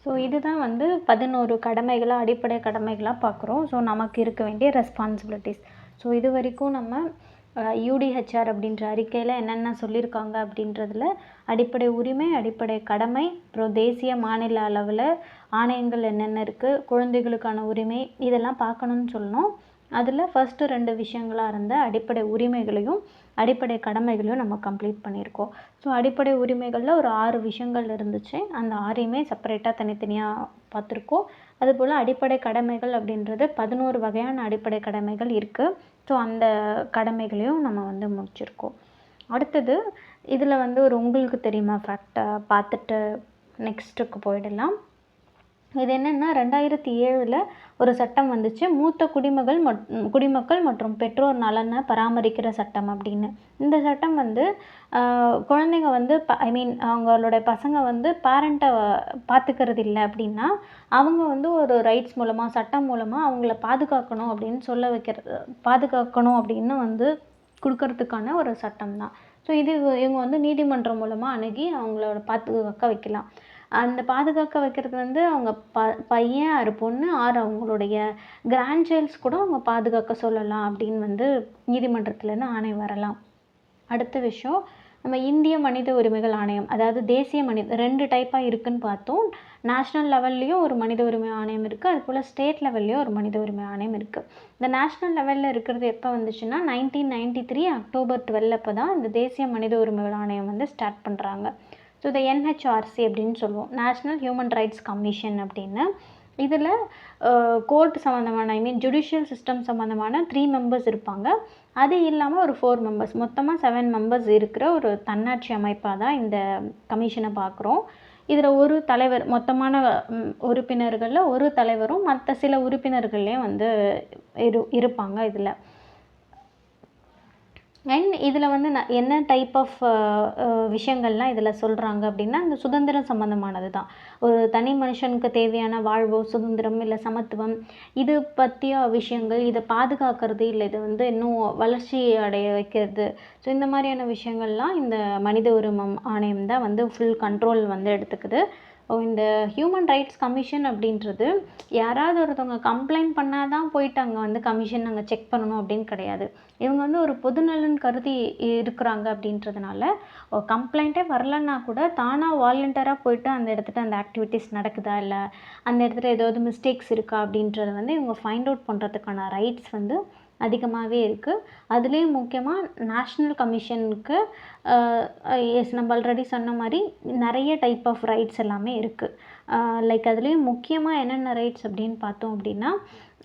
A: ஸோ இதுதான் வந்து 11 கடமைகளாக அடிப்படை கடமைகளாக பார்க்குறோம். ஸோ நமக்கு இருக்க வேண்டிய ரெஸ்பான்சிபிலிட்டிஸ். ஸோ இது வரைக்கும் நம்ம UDHR அப்படின்ற அறிக்கையில் என்னென்ன சொல்லியிருக்காங்க அப்படின்றதுல அடிப்படை உரிமை, அடிப்படை கடமை, அப்புறம் தேசிய மாநில அளவில் ஆணையங்கள் என்னென்ன இருக்குது, குழந்தைகளுக்கான உரிமை இதெல்லாம் பார்க்கணுன்னு சொல்லணும். அதில் ஃபஸ்ட்டு 2 விஷயங்களாக இருந்த அடிப்படை உரிமைகளையும் அடிப்படை கடமைகளையும் நம்ம கம்ப்ளீட் பண்ணியிருக்கோம். ஸோ அடிப்படை உரிமைகளில் ஒரு 6 விஷயங்கள் இருந்துச்சு. அந்த 6ஐயுமே செப்பரேட்டாக தனித்தனியாக பார்த்துருக்கோம். அதுபோல் அடிப்படை கடமைகள் அப்படின்றது 11 வகையான அடிப்படை கடமைகள் இருக்குது. ஸோ அந்த கடமைகளையும் நம்ம வந்து முடிச்சிருக்கோம். அடுத்தது இதில் வந்து உங்களுக்கு தெரியுமா ஃபேக்டை பார்த்துட்டு நெக்ஸ்ட்டுக்கு போயிடலாம். இது என்னென்னா 2007 ஒரு சட்டம் வந்துச்சு, மூத்த குடிமக்கள் மற்றும் பெற்றோர் நலனை பராமரிக்கிற சட்டம் அப்படின்னு. இந்த சட்டம் வந்து குழந்தைங்க வந்து அவங்களோட பசங்க வந்து பேரண்ட்டை பார்த்துக்கிறது இல்லை அப்படின்னா அவங்க வந்து ஒரு ரைட்ஸ் மூலமாக சட்டம் மூலமாக அவங்கள பாதுகாக்கணும் அப்படின்னு வந்து கொடுக்கறதுக்கான ஒரு சட்டம் தான். ஸோ இவங்க வந்து நீதிமன்றம் மூலமாக அணுகி அவங்களோட பாதுகாக்க வைக்கலாம். அந்த பாதுகாக்க வைக்கிறது வந்து அவங்க பையன் ஆறு பொண்ணு ஆறு அவங்களுடைய கிராண்ட் சைல்ட்ஸ் கூட அவங்க பாதுகாக்க சொல்லலாம் அப்படின்னு வந்து நீதிமன்றத்துலேருந்து ஆணை வரலாம். அடுத்த விஷயம், நம்ம இந்திய மனித உரிமைகள் ஆணையம், அதாவது தேசிய 2 டைப்பாக இருக்குதுன்னு பார்த்தோம். நேஷ்னல் லெவல்லையும் ஒரு மனித உரிமை ஆணையம் இருக்குது, அதுபோல் ஸ்டேட் லெவல்லையும் ஒரு மனித உரிமை ஆணையம் இருக்குது. இந்த நேஷ்னல் லெவலில் இருக்கிறது எப்போ வந்துச்சுன்னா 1993 அக்டோபர் 12 அப்போ தான் இந்த தேசிய மனித உரிமைகள் ஆணையம் வந்து ஸ்டார்ட் பண்ணுறாங்க. ஸோ இதை NHRC அப்படின்னு சொல்லுவோம், நேஷ்னல் ஹியூமன் ரைட்ஸ் கமிஷன் அப்படின்னு. இதில் கோர்ட் சம்மந்தமான ஜுடிஷியல் சிஸ்டம் சம்மந்தமான 3 மெம்பர்ஸ் இருப்பாங்க. அது இல்லாமல் ஒரு 4 மெம்பர்ஸ், மொத்தமாக 7 மெம்பர்ஸ் இருக்கிற ஒரு தன்னாட்சி அமைப்பாக தான் இந்த கமிஷனை பார்க்குறோம். இதில் ஒரு தலைவர், மொத்தமான உறுப்பினர்களில் ஒரு தலைவரும் மற்ற சில உறுப்பினர்கள்லேயும் வந்து இருப்பாங்க இதில். அண்ட் இதில் வந்து என்ன டைப் ஆஃப் விஷயங்கள்லாம் இதில் சொல்கிறாங்க அப்படின்னா, இந்த சுதந்திரம் சம்மந்தமானது தான். ஒரு தனி மனுஷனுக்கு தேவையான வாழ்வோ, சுதந்திரம் இல்லை சமத்துவம், இது பற்றிய விஷயங்கள், இதை பாதுகாக்கிறது இல்லை இதை வந்து இன்னும் வளர்ச்சி அடைய வைக்கிறது. ஸோ இந்த மாதிரியான விஷயங்கள்லாம் இந்த மனித உரிமை ஆணையம் தான் வந்து ஃபுல் கண்ட்ரோல் வந்து எடுத்துக்குது. இந்த ஹியூமன் ரைட்ஸ் கமிஷன் அப்படின்றது யாராவது ஒருத்தவங்க கம்ப்ளைண்ட் பண்ணால் தான் போயிட்டு அங்கே வந்து கமிஷன் அங்கே செக் பண்ணணும் அப்படின்னு கிடையாது. இவங்க வந்து ஒரு பொதுநலன் கருதி இருக்கிறாங்க அப்படின்றதுனால கம்ப்ளைண்ட்டே வரலன்னா கூட தானாக வாலண்டியராக போயிட்டு அந்த இடத்துல அந்த ஆக்டிவிட்டீஸ் நடக்குதா இல்லை அந்த இடத்துல ஏதாவது மிஸ்டேக்ஸ் இருக்கா அப்படின்றத வந்து இவங்க ஃபைண்ட் அவுட் பண்ணுறதுக்கான ரைட்ஸ் வந்து அதிகமாகவே இருக்குது. அதுலேயும் முக்கியமாக நேஷ்னல் கமிஷனுக்கு நம்ம ஆல்ரெடி சொன்ன மாதிரி நிறைய டைப் ஆஃப் ரைட்ஸ் எல்லாமே இருக்குது. லைக் அதுலேயும் முக்கியமாக என்னென்ன ரைட்ஸ் அப்படின்னு பார்த்தோம் அப்படின்னா,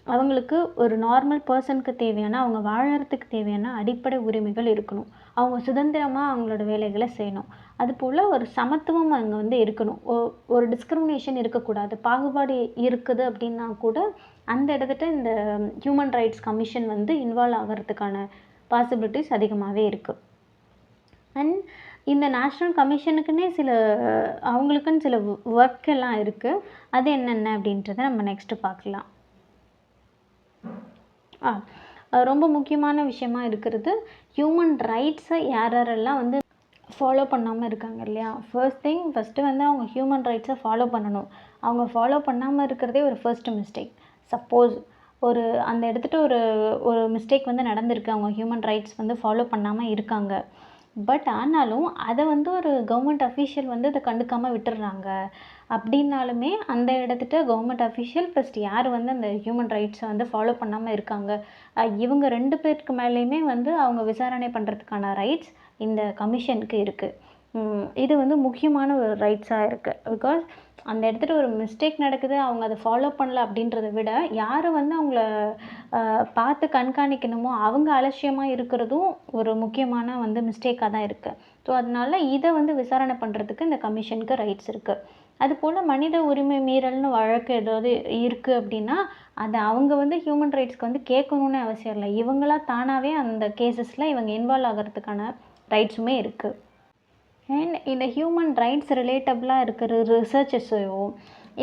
A: அவங்களுக்கு ஒரு நார்மல் பர்சனுக்கு தேவையான, அவங்க வாழறதுக்கு தேவையான அடிப்படை உரிமைகள் இருக்கணும். அவங்க சுதந்திரமா அவங்களோட வேலைகள செய்யணும். அதுபோல ஒரு சமத்துவம் அங்க வந்து இருக்கணும். ஒரு டிஸ்கிரிமினேஷன் இருக்கக்கூடாது. பாகுபாடு இருக்குது அப்படின்னா கூட, அந்த இடத்துட்ட இந்த ஹியூமன் ரைட்ஸ் கமிஷன் வந்து இன்வால்வ் ஆகறதுக்கான பாசிபிலிட்டீஸ் அதிகமாவே இருக்கு. அண்ட் இந்த நேஷ்னல் கமிஷனுக்குன்னே சில அவங்களுக்குன்னு சில ஒர்க் எல்லாம் இருக்கு. அது என்னென்ன அப்படின்றத நம்ம நெக்ஸ்ட் பார்க்கலாம். ரொம்ப முக்கியமான விஷயமா இருக்கிறது, ஹியூமன் ரைட்ஸை யாரெல்லாம் வந்து ஃபாலோ பண்ணாமல் இருக்காங்க இல்லையா? ஃபர்ஸ்ட்டு வந்து அவங்க ஹியூமன் ரைட்ஸை ஃபாலோ பண்ணணும். அவங்க ஃபாலோ பண்ணாமல் இருக்கிறதே ஒரு ஃபர்ஸ்ட் மிஸ்டேக். சப்போஸ் அந்த இடத்துட்ட ஒரு மிஸ்டேக் வந்து நடந்திருக்கு. அவங்க ஹியூமன் ரைட்ஸ் வந்து ஃபாலோ பண்ணாமல் இருக்காங்க. பட் ஆனாலும் அதை வந்து ஒரு கவர்மெண்ட் அஃபீஷியல் வந்து அதை கண்டுக்காமல் விட்டுடுறாங்க. அப்படின்னாலுமே அந்த இடத்துட்ட கவர்மெண்ட் அஃபீஷியல் ப்ளஸ் யார் வந்து அந்த ஹியூமன் ரைட்ஸை வந்து ஃபாலோ பண்ணாமல் இருக்காங்க, இவங்க 2 பேருக்கு மேலேயுமே வந்து அவங்க விசாரணை பண்ணுறதுக்கான ரைட்ஸ் இந்த கமிஷனுக்கு இருக்குது. இது வந்து முக்கியமான ஒரு ரைட்ஸாக இருக்குது. பிகாஸ் அந்த இடத்துல ஒரு மிஸ்டேக் நடக்குது, அவங்க அதை ஃபாலோ பண்ணல அப்படின்றத விட, யார் வந்து அவங்கள பார்த்து கண்காணிக்கணுமோ அவங்க அலட்சியமாக இருக்கிறதும் ஒரு முக்கியமான வந்து மிஸ்டேக்காக தான் இருக்குது. ஸோ அதனால இதை வந்து விசாரணை பண்ணுறதுக்கு இந்த கமிஷனுக்கு ரைட்ஸ் இருக்குது. அதுபோல் மனித உரிமை மீறல்னு வழக்கு ஏதாவது இருக்குது அப்படின்னா, அதை அவங்க வந்து ஹியூமன் ரைட்ஸ்க்கு வந்து கேட்கணுன்னு அவசியம் இல்லை. இவங்களா தானாகவே அந்த கேசஸில் இவங்க இன்வால்வ் ஆகிறதுக்கான ரைட்ஸுமே இருக்குது. அண்ட் இந்த ஹியூமன் ரைட்ஸ் ரிலேட்டபிளாக இருக்கிற ரிசர்ச்சஸையோ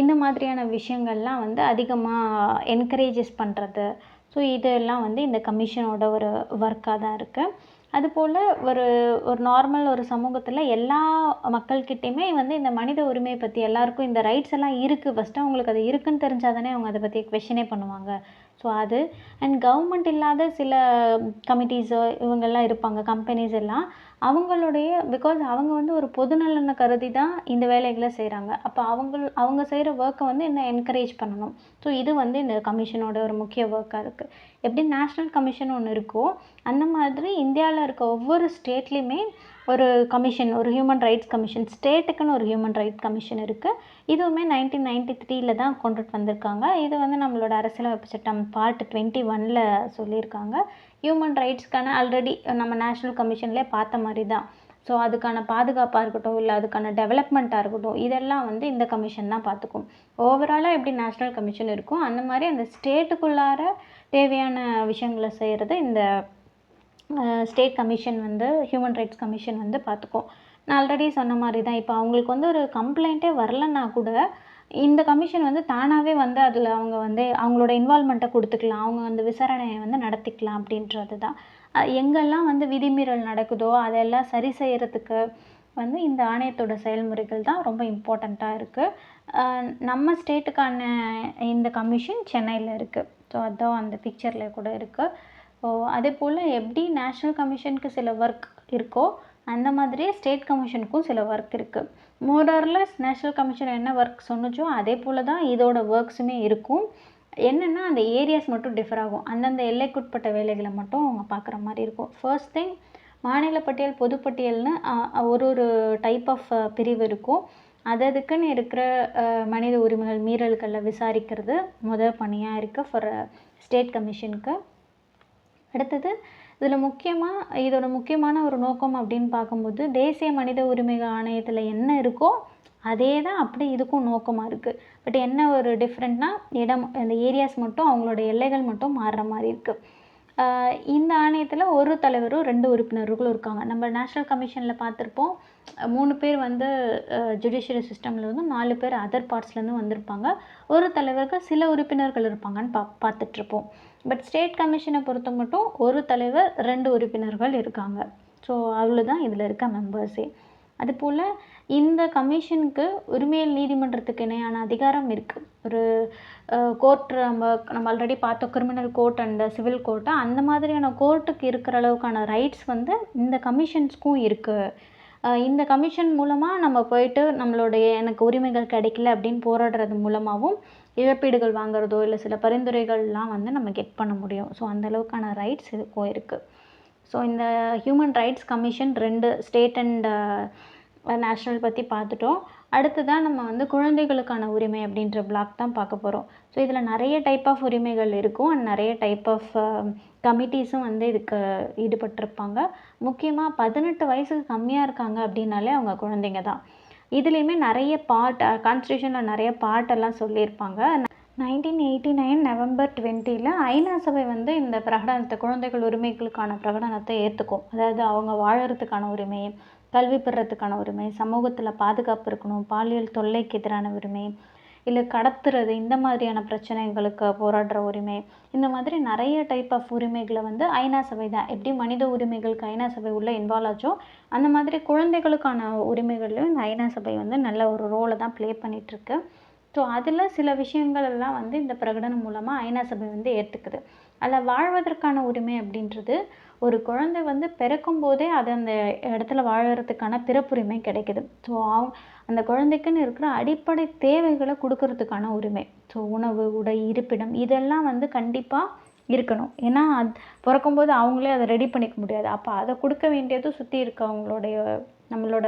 A: இந்த மாதிரியான விஷயங்கள்லாம் வந்து அதிகமாக என்கரேஜஸ் பண்ணுறது. ஸோ இதெல்லாம் வந்து இந்த கமிஷனோட ஒரு ஒர்க்காக தான் இருக்குது. அதுபோல் ஒரு நார்மல் ஒரு சமூகத்தில் எல்லா மக்கள்கிட்டையுமே வந்து இந்த மனித உரிமையை பற்றி எல்லாருக்கும் இந்த ரைட்ஸ் எல்லாம் இருக்குது. ஃபஸ்ட்டு அவங்களுக்கு அது இருக்குன்னு தெரிஞ்சால் தானே அவங்க அதை பற்றி கொஷினே பண்ணுவாங்க. ஸோ அது அண்ட் கவர்மெண்ட் இல்லாத சில கமிட்டிஸோ இவங்கெல்லாம் இருப்பாங்க, கம்பெனிஸ் எல்லாம் அவங்களுடைய பிகாஸ் அவங்க வந்து ஒரு பொதுநலனை கருதி தான் இந்த வேலைகளை செய்கிறாங்க. அப்போ அவங்க செய்கிற ஒர்க்கை வந்து இன்னும் என்கரேஜ் பண்ணணும். ஸோ இது வந்து இந்த கமிஷனோட ஒரு முக்கிய ஒர்க்காக இருக்குது. எப்படி நேஷ்னல் கமிஷன் ஒன்று இருக்கோ அந்த மாதிரி இந்தியாவில் இருக்க ஒவ்வொரு ஸ்டேட்லேயுமே ஒரு கமிஷன், ஒரு ஹியூமன் ரைட்ஸ் கமிஷன், ஸ்டேட்டுக்குன்னு ஒரு ஹியூமன் ரைட்ஸ் கமிஷன் இருக்குது. இதுவுமே 1993 தான் கொண்டுட்டு வந்திருக்காங்க. இது வந்து நம்மளோட அரசியலமைப்பு சட்டம் பார்ட் 21ல் சொல்லியிருக்காங்க. ஹியூமன் ரைட்ஸ்க்கான ஆல்ரெடி நம்ம நேஷ்னல் கமிஷன்லேயே பார்த்த மாதிரி தான். ஸோ அதுக்கான பாதுகாப்பாக இருக்கட்டும், இல்லை அதுக்கான டெவலப்மெண்ட்டாக இருக்கட்டும், இதெல்லாம் வந்து இந்த கமிஷன் தான் பார்த்துக்கும். ஓவராலாக எப்படி நேஷ்னல் கமிஷன் இருக்கும் அந்த மாதிரி அந்த ஸ்டேட்டுக்குள்ளார தேவையான விஷயங்களை செய்கிறது இந்த ஸ்டேட் கமிஷன் வந்து ஹியூமன் ரைட்ஸ் கமிஷன் வந்து பார்த்துக்கும். நான் ஆல்ரெடி சொன்ன மாதிரி தான், இப்போ அவங்களுக்கு வந்து ஒரு கம்ப்ளைண்ட்டே வரலன்னா கூட இந்த கமிஷன் வந்து தானாகவே வந்து அதில் அவங்க வந்து அவங்களோட இன்வால்மெண்ட்டை கொடுத்துக்கலாம், அவங்க அந்த விசாரணையை வந்து நடத்திக்கலாம் அப்படின்றது தான். எங்கெல்லாம் வந்து விதிமீறல் நடக்குதோ அதெல்லாம் சரி செய்கிறதுக்கு வந்து இந்த ஆணையத்தோட செயல்முறைகள் தான் ரொம்ப இம்பார்ட்டண்ட்டாக இருக்குது. நம்ம ஸ்டேட்டுக்கான இந்த கமிஷன் சென்னையில் இருக்குது. ஸோ அதுதான் அந்த பிக்சரில் கூட இருக்குது. ஸோ அதே போல் எப்படி நேஷ்னல் கமிஷனுக்கு சில ஒர்க் இருக்கோ அந்த மாதிரியே ஸ்டேட் கமிஷனுக்கும் சில ஒர்க் இருக்குது. மோரார்லெஸ் நேஷ்னல் கமிஷன் என்ன ஒர்க் சொன்னுச்சோ அதே போல் தான் இதோட ஒர்க்ஸுமே இருக்கும். என்னென்னா அந்த ஏரியாஸ் மட்டும் டிஃபர் ஆகும். அந்தந்த எல்லைக்குட்பட்ட வேலைகளை மட்டும் அவங்க பார்க்குற மாதிரி இருக்கும். ஃபர்ஸ்ட் திங், மாநில பட்டியல், பொதுப்பட்டியல்னு ஒரு டைப் ஆஃப் பிரிவு இருக்கும். அதுக்குன்னு இருக்கிற மனித உரிமைகள் மீறல்களை விசாரிக்கிறது முதல் பணியாக இருக்குது ஃபார் ஸ்டேட் கமிஷனுக்கு. அடுத்தது இதோட முக்கியமான ஒரு நோக்கம் அப்படின்னு பார்க்கும்போது, தேசிய மனித உரிமைகள் ஆணையத்தில் என்ன இருக்கோ அதே தான் அப்படி இதுக்கும் நோக்கமாக இருக்குது. பட் என்ன ஒரு டிஃப்ரெண்ட்னா, அந்த ஏரியாஸ் மட்டும் அவங்களோட எல்லைகள் மட்டும் மாறுற மாதிரி இருக்குது. இந்த ஆணையத்தில் ஒரு தலைவரும் 2 உறுப்பினர்களும் இருக்காங்க. நம்ம நேஷ்னல் கமிஷனில் பார்த்துருப்போம், 3 பேர் வந்து ஜுடிஷியரி சிஸ்டம்லேருந்தும் 4 பேர் அதர் பார்ட்ஸ்லேருந்து வந்திருப்பாங்க. ஒரு தலைவருக்கு சில உறுப்பினர்கள் இருப்பாங்கன்னு பார்த்துட்ருப்போம். பட் ஸ்டேட் கமிஷனை பொறுத்த மட்டும் ஒரு தலைவர் 2 உறுப்பினர்கள் இருக்காங்க. ஸோ அவ்வளோதான் இதில் இருக்க மெம்பர்ஸே. அதுபோல் இந்த கமிஷனுக்கு உரிமையியல் நீதிமன்றத்துக்கு இணையான அதிகாரம் இருக்குது. ஒரு கோர்ட் நம்ம ஆல்ரெடி பார்த்தோம், criminal court and civil court, அந்த மாதிரியான கோர்ட்டுக்கு இருக்கிற அளவுக்கான ரைட்ஸ் வந்து இந்த கமிஷன்ஸ்க்கும் இருக்குது. இந்த கமிஷன் மூலமாக நம்ம போயிட்டு எனக்கு உரிமைகள் கிடைக்கல அப்படின்னு போராடுறது மூலமாகவும் இழப்பீடுகள் வாங்குறதோ இல்லை சில பரிந்துரைகள்லாம் வந்து நம்ம கெட் பண்ண முடியும். ஸோ அந்தளவுக்கான ரைட்ஸ் இதுக்கும் இருக்குது. ஸோ இந்த human rights commission 2 state and national பற்றி பார்த்துட்டோம். அடுத்ததான் நம்ம வந்து குழந்தைகளுக்கான உரிமை அப்படின்ற பிளாக் தான் பார்க்க போகிறோம். ஸோ இதில் நிறைய டைப் ஆஃப் உரிமைகள் இருக்கும் அண்ட் நிறைய டைப் ஆஃப் கமிட்டிஸும் வந்து இதுக்கு ஈடுபட்டிருப்பாங்க. முக்கியமாக 18 வயசுக்கு கம்மியாக இருக்காங்க அப்படின்னாலே அவங்க குழந்தைங்க தான். இதுலேயுமே நிறைய கான்ஸ்டியூஷனில் நிறைய பார்ட்டெல்லாம் சொல்லியிருப்பாங்க. 1989 நவம்பர் 20ல் ஐநா சபை வந்து இந்த பிரகடனத்தை, குழந்தைகள் உரிமைகளுக்கான பிரகடனத்தை ஏற்றுக்கும். அதாவது அவங்க வாழறதுக்கான உரிமை, கல்வி பெறுறதுக்கான உரிமை, சமூகத்தில் பாதுகாப்பு இருக்கணும், பாலியல் தொல்லைக்கு எதிரான உரிமை, இல்லை கடத்துறது, இந்த மாதிரியான பிரச்சனைகளுக்கு போராடுற உரிமை, இந்த மாதிரி நிறைய டைப் ஆஃப் உரிமைகளை வந்து ஐநா சபை தான், எப்படி மனித உரிமைகளுக்கு ஐநா சபை உள்ள இன்வால்வ் ஆச்சோ அந்த மாதிரி குழந்தைகளுக்கான உரிமைகள்லையும் இந்த ஐநா சபை வந்து நல்ல ஒரு ரோலை தான் ப்ளே பண்ணிகிட்ருக்கு. ஸோ அதில் சில விஷயங்கள் எல்லாம் வந்து இந்த பிரகடனம் மூலமாக ஐநா சபை வந்து ஏற்றுக்குது. அதில் வாழ்வதற்கான உரிமை அப்படின்றது ஒரு குழந்தை வந்து பிறக்கும் போதே அது அந்த இடத்துல வாழறதுக்கான பிறப்புரிமை கிடைக்குது. ஸோ அந்த குழந்தைக்குன்னு இருக்கிற அடிப்படை தேவைகளை கொடுக்கறதுக்கான உரிமை. ஸோ உணவு, உடை, இருப்பிடம் இதெல்லாம் வந்து கண்டிப்பாக இருக்கணும். ஏன்னா அது பிறக்கும்போது அவங்களே அதை ரெடி பண்ணிக்க முடியாது. அப்போ அதை கொடுக்க வேண்டியது சுற்றி இருக்கவங்களுடைய நம்மளோட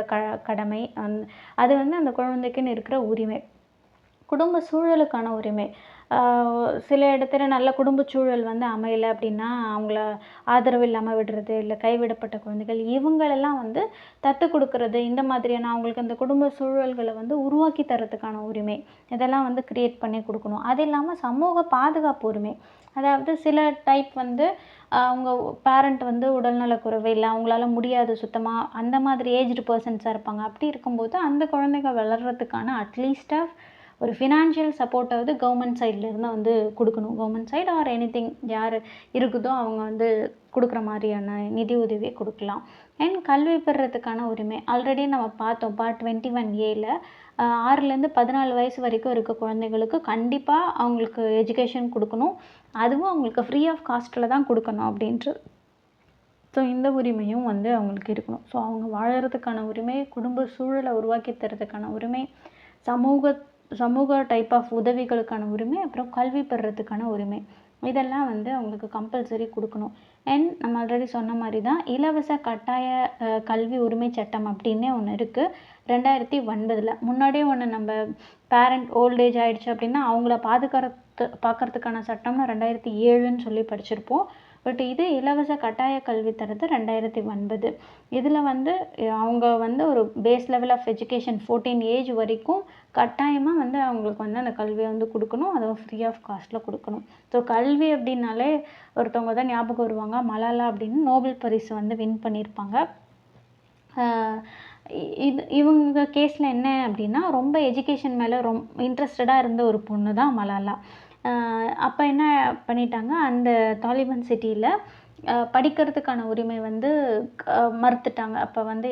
A: கடமை. அது வந்து அந்த குழந்தைக்குன்னு இருக்கிற உரிமை. குடும்ப சூழலுக்கான உரிமை. சில இடத்துல நல்ல குடும்ப சூழல் வந்து அமையலை அப்படின்னா அவங்கள ஆதரவு இல்லாமல் விடுறது, இல்லை கைவிடப்பட்ட குழந்தைகள், இவங்களெல்லாம் வந்து தத்து கொடுக்கறது, இந்த மாதிரியான அவங்களுக்கு அந்த குடும்ப சூழல்களை வந்து உருவாக்கி தரத்துக்கான உரிமை, இதெல்லாம் வந்து கிரியேட் பண்ணி கொடுக்கணும். அது இல்லாமல் சமூக பாதுகாப்பு உரிமை. அதாவது சில டைப் வந்து அவங்க பேரண்ட் வந்து உடல்நலக்குறைவு இல்லை, அவங்களால முடியாது சுத்தமாக, அந்த மாதிரி ஏஜ்டு பர்சன்ஸாக இருப்பாங்க. அப்படி இருக்கும்போது அந்த குழந்தைங்க வளர்கிறதுக்கான அட்லீஸ்ட்டாக ஒரு ஃபினான்ஷியல் சப்போர்ட்டாவது கவர்மெண்ட் சைட்லேருந்து வந்து கொடுக்கணும். கவர்மெண்ட் சைடு ஆர் எனிதிங் யார் இருக்குதோ அவங்க வந்து கொடுக்குற மாதிரியான நிதி உதவியை கொடுக்கலாம். அண்ட் கல்வி பெறுறதுக்கான உரிமை ஆல்ரெடி நம்ம பார்த்தோம். பார்ட் 21A 6லேருந்து 14 வயசு வரைக்கும் இருக்க குழந்தைங்களுக்கு கண்டிப்பாக அவங்களுக்கு எஜுகேஷன் கொடுக்கணும். அதுவும் அவங்களுக்கு ஃப்ரீ ஆஃப் காஸ்ட்டில் தான் கொடுக்கணும் அப்படின்றது. ஸோ இந்த உரிமையும் வந்து அவங்களுக்கு இருக்கணும். ஸோ அவங்க வாழறதுக்கான உரிமை, குடும்ப சூழலை உருவாக்கி தரதுக்கான உரிமை, சமூக டைப் ஆஃப் உதவிகளுக்கான உரிமை, அப்புறம் கல்வி பெறுறதுக்கான உரிமை, இதெல்லாம் வந்து அவங்களுக்கு கம்பல்சரி கொடுக்கணும். அண்ட் நம்ம ஆல்ரெடி சொன்ன மாதிரி தான் இலவச கட்டாய கல்வி உரிமை சட்டம் அப்படின்னே ஒன்று இருக்குது 2009. முன்னாடியே ஒன்று நம்ம பேரண்ட் ஓல்டேஜ் ஆகிடுச்சு அப்படின்னா அவங்கள பார்க்கறதுக்கான சட்டம்னு 2007ன்னு சொல்லி படிச்சிருப்போம். பட் இது இலவச கட்டாய கல்வி தரது 2009. இதில் வந்து அவங்க வந்து ஒரு base level of education 14 age வரைக்கும் கட்டாயமாக வந்து அவங்களுக்கு வந்து அந்த கல்வியை வந்து கொடுக்கணும். அதுவும் ஃப்ரீ ஆஃப் காஸ்ட்டில் கொடுக்கணும். ஸோ கல்வி அப்படின்னாலே ஒருத்தவங்க தான் ஞாபகம் வருவாங்க. மலாலா அப்படின்னு நோபல் பரிசு வந்து வின் பண்ணியிருப்பாங்க. இவங்க கேஸில் என்ன அப்படின்னா ரொம்ப எஜுகேஷன் மேலே இன்ட்ரெஸ்டடாக இருந்த ஒரு பொண்ணு தான் மலாலா. அப்போ என்ன பண்ணிட்டாங்க, அந்த தாலிபான் சிட்டியில் படிக்கிறதுக்கான உரிமை வந்து மறுத்துட்டாங்க. அப்போ வந்து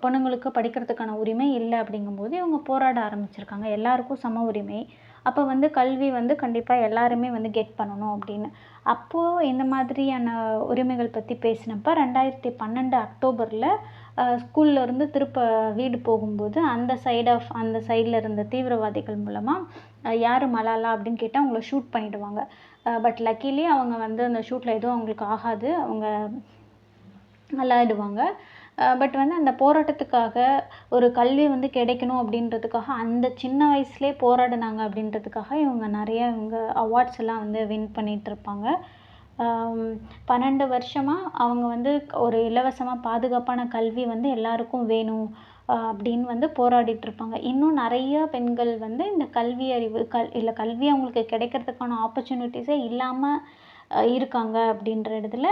A: பொண்ணுங்களுக்கு படிக்கிறதுக்கான உரிமை இல்லை அப்படிங்கும்போது இவங்க போராட ஆரம்பிச்சிருக்காங்க. எல்லாருக்கும் சம உரிமை, அப்போ வந்து கல்வி வந்து கண்டிப்பாக எல்லாருமே வந்து கெட் பண்ணணும் அப்படின்னு. அப்போது இந்த மாதிரியான உரிமைகள் பற்றி பேசினப்போ 2012 அக்டோபரில் ஸ்கூல்லேருந்து திருப்ப வீடு போகும்போது அந்த சைடில் இருந்த தீவிரவாதிகள் மூலமாக யார் மலாலா அப்படின்னு கேட்டால் அவங்கள ஷூட் பண்ணிவிடுவாங்க. பட் லக்கிலி அவங்க வந்து அந்த ஷூட்டில் எதுவும் அவங்களுக்கு ஆகாது, அவங்க நல்லாயிடுவாங்க. பட் வந்து அந்த போராட்டத்துக்காக ஒரு கல்வி வந்து கிடைக்கணும் அப்படின்றதுக்காக அந்த சின்ன வயசுலேயே போராடினாங்க அப்படின்றதுக்காக இவங்க அவார்ட்ஸ் எல்லாம் வந்து வின் பண்ணிகிட்ருப்பாங்க. 12 வருஷமாக அவங்க வந்து ஒரு இலவசமாக பாதுகாப்பான கல்வி வந்து எல்லாருக்கும் வேணும் அப்படின்னு வந்து போராடிட்டுருப்பாங்க. இன்னும் நிறைய பெண்கள் வந்து இந்த கல்வி அறிவு இல்லை கல்வி அவங்களுக்கு கிடைக்கிறதுக்கான ஆப்பர்ச்சுனிட்டிஸே இல்லாமல் இருக்காங்க அப்படின்ற இடத்துல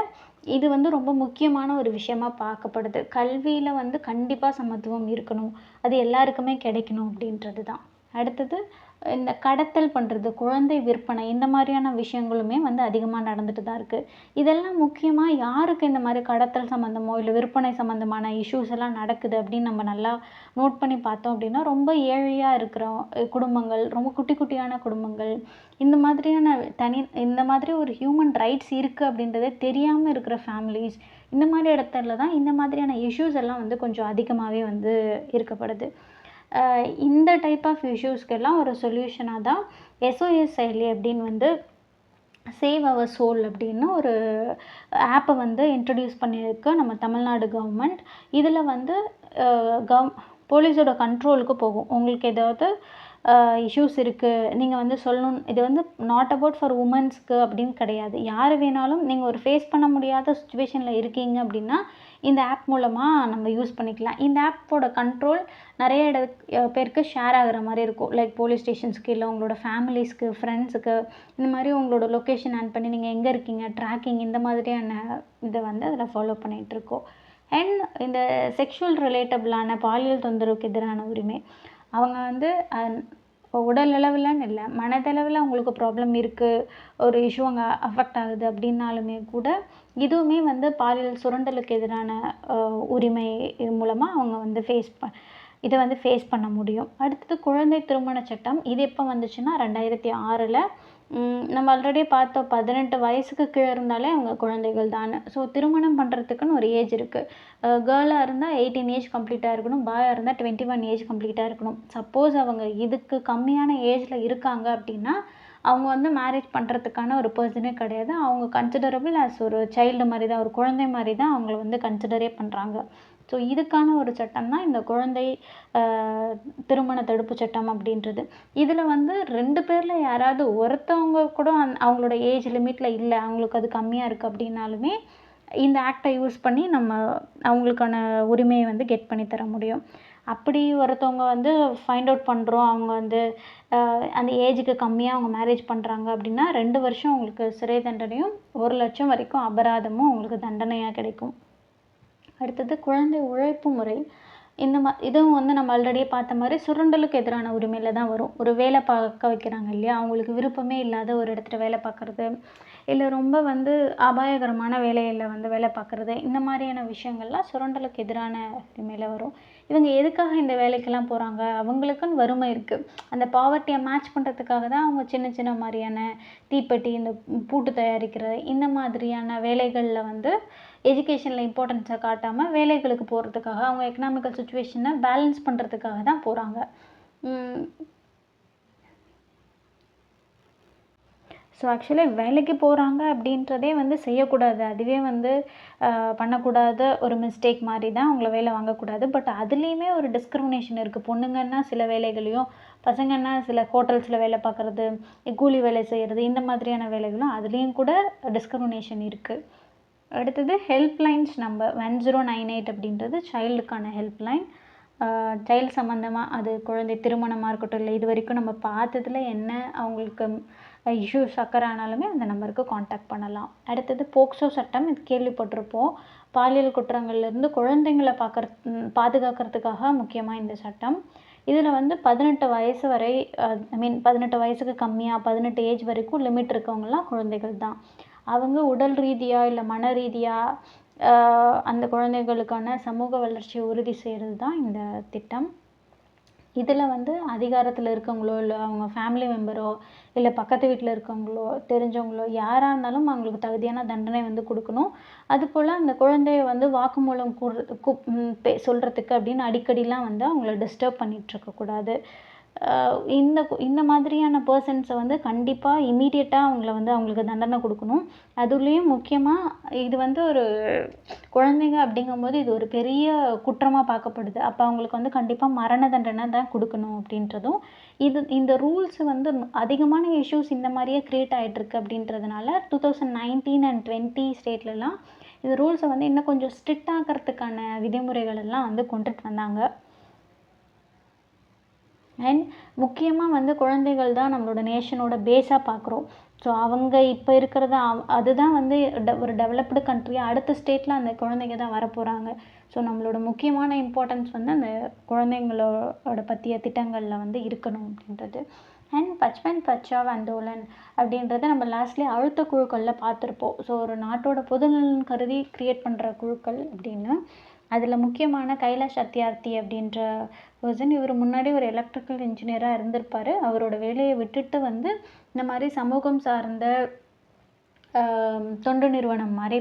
A: இது வந்து ரொம்ப முக்கியமான ஒரு விஷயமா பார்க்கப்படுது. கல்வியில் வந்து கண்டிப்பாக சமத்துவம் இருக்கணும், அது எல்லாருக்குமே கிடைக்கணும் அப்படின்றது தான். அடுத்தது இந்த கடத்தல் பண்ணுறது, குழந்தை விற்பனை, இந்த மாதிரியான விஷயங்களுமே வந்து அதிகமாக நடந்துட்டு தான் இருக்குது. இதெல்லாம் முக்கியமாக யாருக்கு இந்த மாதிரி கடத்தல் சம்மந்தமோ இல்லை விற்பனை சம்மந்தமான இஷ்யூஸ் எல்லாம் நடக்குது அப்படின்னு நம்ம நல்லா நோட் பண்ணி பார்த்தோம் அப்படின்னா ரொம்ப ஏழையாக இருக்கிற குடும்பங்கள், ரொம்ப குட்டி குட்டியான குடும்பங்கள், இந்த மாதிரி ஒரு ஹியூமன் ரைட்ஸ் இருக்குது அப்படின்றதே தெரியாமல் இருக்கிற ஃபேமிலிஸ், இந்த மாதிரி இடத்துல தான் இந்த மாதிரியான இஷ்யூஸ் எல்லாம் வந்து கொஞ்சம் அதிகமாகவே வந்து இருக்கப்படுது. இந்த டைப் ஆஃப் இஷ்யூஸ்க்கெல்லாம் ஒரு சொல்யூஷனாக தான் SOS செயலி அப்படின்னு வந்து சேவ் அவர் சோல் அப்படின்னு ஒரு ஆப்பை வந்து இன்ட்ரடியூஸ் பண்ணியிருக்கு நம்ம தமிழ்நாடு கவர்மெண்ட். இதில் வந்து போலீஸோட கண்ட்ரோலுக்கு போகும். உங்களுக்கு ஏதாவது இஷ்யூஸ் இருக்குது, நீங்கள் வந்து சொல்லணும். இது வந்து நாட் அபவுட் ஃபார் உமன்ஸ்க்கு அப்படின்னு கிடையாது. யார் வேணாலும் நீங்கள் ஒரு ஃபேஸ் பண்ண முடியாத சுச்சுவேஷனில் இருக்கீங்க அப்படின்னா இந்த ஆப் மூலமாக நம்ம யூஸ் பண்ணிக்கலாம். இந்த ஆப்போட கண்ட்ரோல் நிறைய பேருக்கு ஷேர் ஆகிற மாதிரி இருக்கும். லைக் போலீஸ் ஸ்டேஷன்ஸ்க்கு, இல்லை உங்களோட ஃபேமிலிஸ்க்கு, ஃப்ரெண்ட்ஸுக்கு, இந்த மாதிரி உங்களோட லொக்கேஷன் ஆன் பண்ணி நீங்கள் எங்கே இருக்கீங்க, ட்ராக்கிங், இந்த மாதிரியான இதை வந்து அதில் ஃபாலோ பண்ணிகிட்ருக்கோம். அண்ட் இந்த செக்ஷுவல் ரிலேட்டபிளான பாலியல் தொந்தரவுக்கு எதிரான உரிமை, அவங்க வந்து உடல் அளவில்னு இல்லை, மனதளவில் அவங்களுக்கு ப்ராப்ளம் இருக்குது, ஒரு இஷ்யூ அங்கே அஃபெக்ட் ஆகுது அப்படின்னாலுமே கூட இதுவுமே வந்து பாலியல் சுரண்டலுக்கு எதிரான உரிமை மூலமாக அவங்க வந்து இதை வந்து ஃபேஸ் பண்ண முடியும். அடுத்தது குழந்தை திருமண சட்டம். இது எப்போ வந்துச்சுன்னா 2006 நம்ம ஆல்ரெடி பார்த்தோம். 18 வயசுக்கு கீழே இருந்தாலே அவங்க குழந்தைகள் தானே. ஸோ திருமணம் பண்ணுறதுக்குன்னு ஒரு ஏஜ் இருக்குது. கேர்ளாக இருந்தால் 18 ஏஜ் கம்ப்ளீட்டாக இருக்கணும், பாயாக இருந்தால் 21 ஏஜ் கம்ப்ளீட்டாக இருக்கணும். சப்போஸ் அவங்க இதுக்கு கம்மியான ஏஜில் இருக்காங்க அப்படின்னா அவங்க வந்து மேரேஜ் பண்ணுறதுக்கான ஒரு பர்சனே கிடையாது. அவங்க கன்சிடரபிள் ஆஸ் ஒரு சைல்டு மாதிரி தான், ஒரு குழந்தை மாதிரி தான் அவங்கள வந்து கன்சிடரே பண்ணுறாங்க. ஸோ இதுக்கான ஒரு சட்டம் தான் இந்த குழந்தை திருமண தடுப்பு சட்டம் அப்படின்றது. இதில் வந்து 2 பேரில் யாராவது ஒருத்தவங்க கூட அவங்களோட ஏஜ் லிமிட்டில் இல்லை, அவங்களுக்கு அது கம்மியாக இருக்குது அப்படின்னாலுமே இந்த ஆக்டை யூஸ் பண்ணி நம்ம அவங்களுக்கான உரிமையை வந்து கெட் பண்ணி தர முடியும். அப்படி ஒருத்தவங்க வந்து ஃபைண்ட் அவுட் பண்ணுறோம், அவங்க வந்து அந்த ஏஜுக்கு கம்மியாக அவங்க மேரேஜ் பண்ணுறாங்க அப்படின்னா 2 வருஷம் அவங்களுக்கு சிறை தண்டனையும் 1 லட்சம் வரைக்கும் அபராதமும் அவங்களுக்கு தண்டனையாக கிடைக்கும். அடுத்தது குழந்தை உழைப்பு முறை. இதுவும் வந்து நம்ம ஆல்ரெடியே பார்த்த மாதிரி சுரண்டலுக்கு எதிரான உரிமையில் தான் வரும். ஒரு வேலை பார்க்க வைக்கிறாங்க இல்லையா, அவங்களுக்கு விருப்பமே இல்லாத ஒரு இடத்துல வேலை பார்க்குறது, இல்லை ரொம்ப வந்து அபாயகரமான வேலையில் வந்து வேலை பார்க்குறது, இந்த மாதிரியான விஷயங்கள்லாம் சுரண்டலுக்கு எதிரான உரிமையில் வரும். இவங்க எதுக்காக இந்த வேலைக்கெல்லாம் போகிறாங்க, அவங்களுக்குன்னு வறுமை இருக்குது, அந்த பாவர்ட்டியை மேட்ச் பண்ணுறதுக்காக தான் அவங்க சின்ன சின்ன மாதிரியான தீப்பெட்டி, இந்த பூட்டு தயாரிக்கிறது, இந்த மாதிரியான வேலைகளில் வந்து எஜுகேஷனில் இம்பார்ட்டன்ஸை காட்டாமல் வேலைகளுக்கு போகிறதுக்காக, அவங்க எக்கனாமிக்கல் சுச்சுவேஷனை பேலன்ஸ் பண்ணுறதுக்காக தான் போகிறாங்க. ஸோ ஆக்சுவலி வேலைக்கு போகிறாங்க அப்படின்றதே வந்து செய்யக்கூடாது, அதுவே வந்து பண்ணக்கூடாத ஒரு மிஸ்டேக் மாதிரி தான், அவங்கள வேலை வாங்கக்கூடாது. பட் அதுலேயுமே ஒரு டிஸ்கிரிமினேஷன் இருக்குது. பொண்ணுங்கன்னா சில வேலைகளையும், பசங்கன்னா சில ஹோட்டல்ஸில் வேலை பார்க்குறது, கூலி வேலை செய்கிறது, இந்த மாதிரியான வேலைகளும் அதுலேயும் கூட டிஸ்கிரிமினேஷன் இருக்குது. அடுத்தது ஹெல்ப்லைன்ஸ் நம்பர் 1098 அப்படின்றது சைல்டுக்கான ஹெல்ப்லைன். சைல்டு சம்மந்தமாக, அது குழந்தை திருமணமாக இருக்கட்டும், இல்லை இது வரைக்கும் நம்ம பார்த்ததில் என்ன அவங்களுக்கு இஷ்யூஸ் அக்கறை ஆனாலுமே அந்த நம்பருக்கு காண்டாக்ட் பண்ணலாம். அடுத்தது போக்சோ சட்டம். இது கேள்விப்பட்டிருப்போம். பாலியல் குற்றங்கள்லேருந்து குழந்தைங்களை பாதுகாக்கிறதுக்காக முக்கியமாக இந்த சட்டம். இதில் வந்து 18 வயசு வரை, 18 வயசுக்கு கம்மியாக 18 ஏஜ் வரைக்கும் லிமிட் இருக்கவங்கலாம் குழந்தைகள் தான். அவங்க உடல் ரீதியாக இல்லை மன ரீதியாக அந்த குழந்தைகளுக்கான சமூக வளர்ச்சியை உறுதி செய்கிறது தான் இந்த திட்டம். இதில் வந்து அதிகாரத்தில் இருக்கவங்களோ, இல்லை அவங்க ஃபேமிலி மெம்பரோ, இல்லை பக்கத்து வீட்டில் இருக்கவங்களோ, தெரிஞ்சவங்களோ யாராக இருந்தாலும் அவங்களுக்கு தகுதியான தண்டனை வந்து கொடுக்கணும். அதுபோல் அந்த குழந்தைய வந்து வாக்குமூலம் சொல்கிறதுக்கு அப்படின்னு அடிக்கடிலாம் வந்து அவங்கள டிஸ்டர்ப் பண்ணிகிட்ருக்கக்கூடாது. இந்த மாதிரியான பர்சன்ஸை வந்து கண்டிப்பாக இமீடியட்டாக அவங்கள வந்து அவங்களுக்கு தண்டனை கொடுக்கணும். அதுலேயும் முக்கியமாக இது வந்து ஒரு குழந்தைங்க அப்படிங்கும்போது இது ஒரு பெரிய குற்றமாக பார்க்கப்படுது. அப்போ அவங்களுக்கு வந்து கண்டிப்பாக மரண தண்டனை தான் கொடுக்கணும் அப்படின்றதும், இந்த ரூல்ஸ் வந்து அதிகமான இஷ்யூஸ் இந்த மாதிரியே க்ரியேட் ஆகிட்டுருக்கு அப்படின்றதுனால 2019 and 20 ஸ்டேட்லலாம் இந்த ரூல்ஸை வந்து இன்னும் கொஞ்சம் ஸ்ட்ரிக்ட் ஆக்கிறதுக்கான விதிமுறைகள் எல்லாம் வந்து கொண்டுட்டு வந்தாங்க. அண்ட் முக்கியமாக வந்து குழந்தைகள் தான் நம்மளோட நேஷனோட பேஸாக பார்க்குறோம். ஸோ அவங்க இப்போ இருக்கிறது அதுதான் வந்து ஒரு டெவலப்டு கண்ட்ரியாக அடுத்த ஸ்டேட்டில் அந்த குழந்தைங்க தான் வரப்போகிறாங்க. ஸோ நம்மளோட முக்கியமான இம்பார்ட்டன்ஸ் வந்து அந்த குழந்தைங்களோட பற்றிய திட்டங்களில் வந்து இருக்கணும் அப்படின்றது. அண்ட் பச்பன் பச்சாவ் ஆந்தோலன் அப்படின்றத நம்ம லாஸ்ட்லேயே அழுத்த குழுக்களில் பார்த்துருப்போம். ஸோ ஒரு நாட்டோட பொதுநலன் கருதி க்ரியேட் பண்ணுற குழுக்கள் அப்படின்னு. அதில் முக்கியமான கைலாஷ் சத்யார்த்தி அப்படின்ற பர்சன், இவர் முன்னாடி ஒரு எலக்ட்ரிக்கல் இன்ஜினியராக இருந்திருப்பார். அவரோட வேலையை விட்டுட்டு வந்து இந்த மாதிரி சமூகம் சார்ந்த தொண்டு நிறுவனம் மாதிரி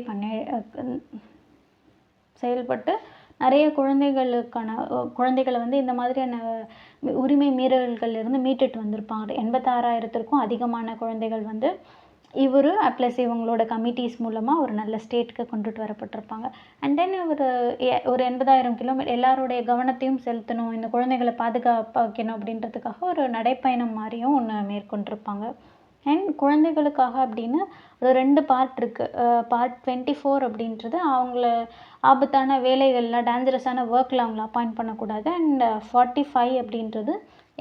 A: செயல்பட்டு நிறைய குழந்தைகளை வந்து இந்த மாதிரியான உரிமை மீறல்கள்லேருந்து மீட்டுட்டு வந்திருப்பாங்க. 86,000க்கும் அதிகமான குழந்தைகள் வந்து இவர் ப்ளஸ் இவங்களோட கமிட்டிஸ் மூலமாக ஒரு நல்ல ஸ்டேட்டுக்கு கொண்டுட்டு வரப்பட்டிருப்பாங்க. அண்ட் தென் ஒரு 80,000 கிலோமீட்டர் எல்லாருடைய கவனத்தையும் செலுத்தணும், இந்த குழந்தைகளை பாதுகாப்பாக வைக்கணும் அப்படின்றதுக்காக ஒரு நடைப்பயணம் மாதிரியும் ஒன்று மேற்கொண்டிருப்பாங்க. அண்ட் குழந்தைகளுக்காக அப்படின்னு ஒரு 2 பார்ட் இருக்குது. பார்ட் 24 அப்படின்றது அவங்கள ஆபத்தான வேலைகளில் டேஞ்சரஸான ஒர்க்கில் அவங்கள அப்பாயிண்ட் பண்ணக்கூடாது. அண்ட் 45 அப்படின்றது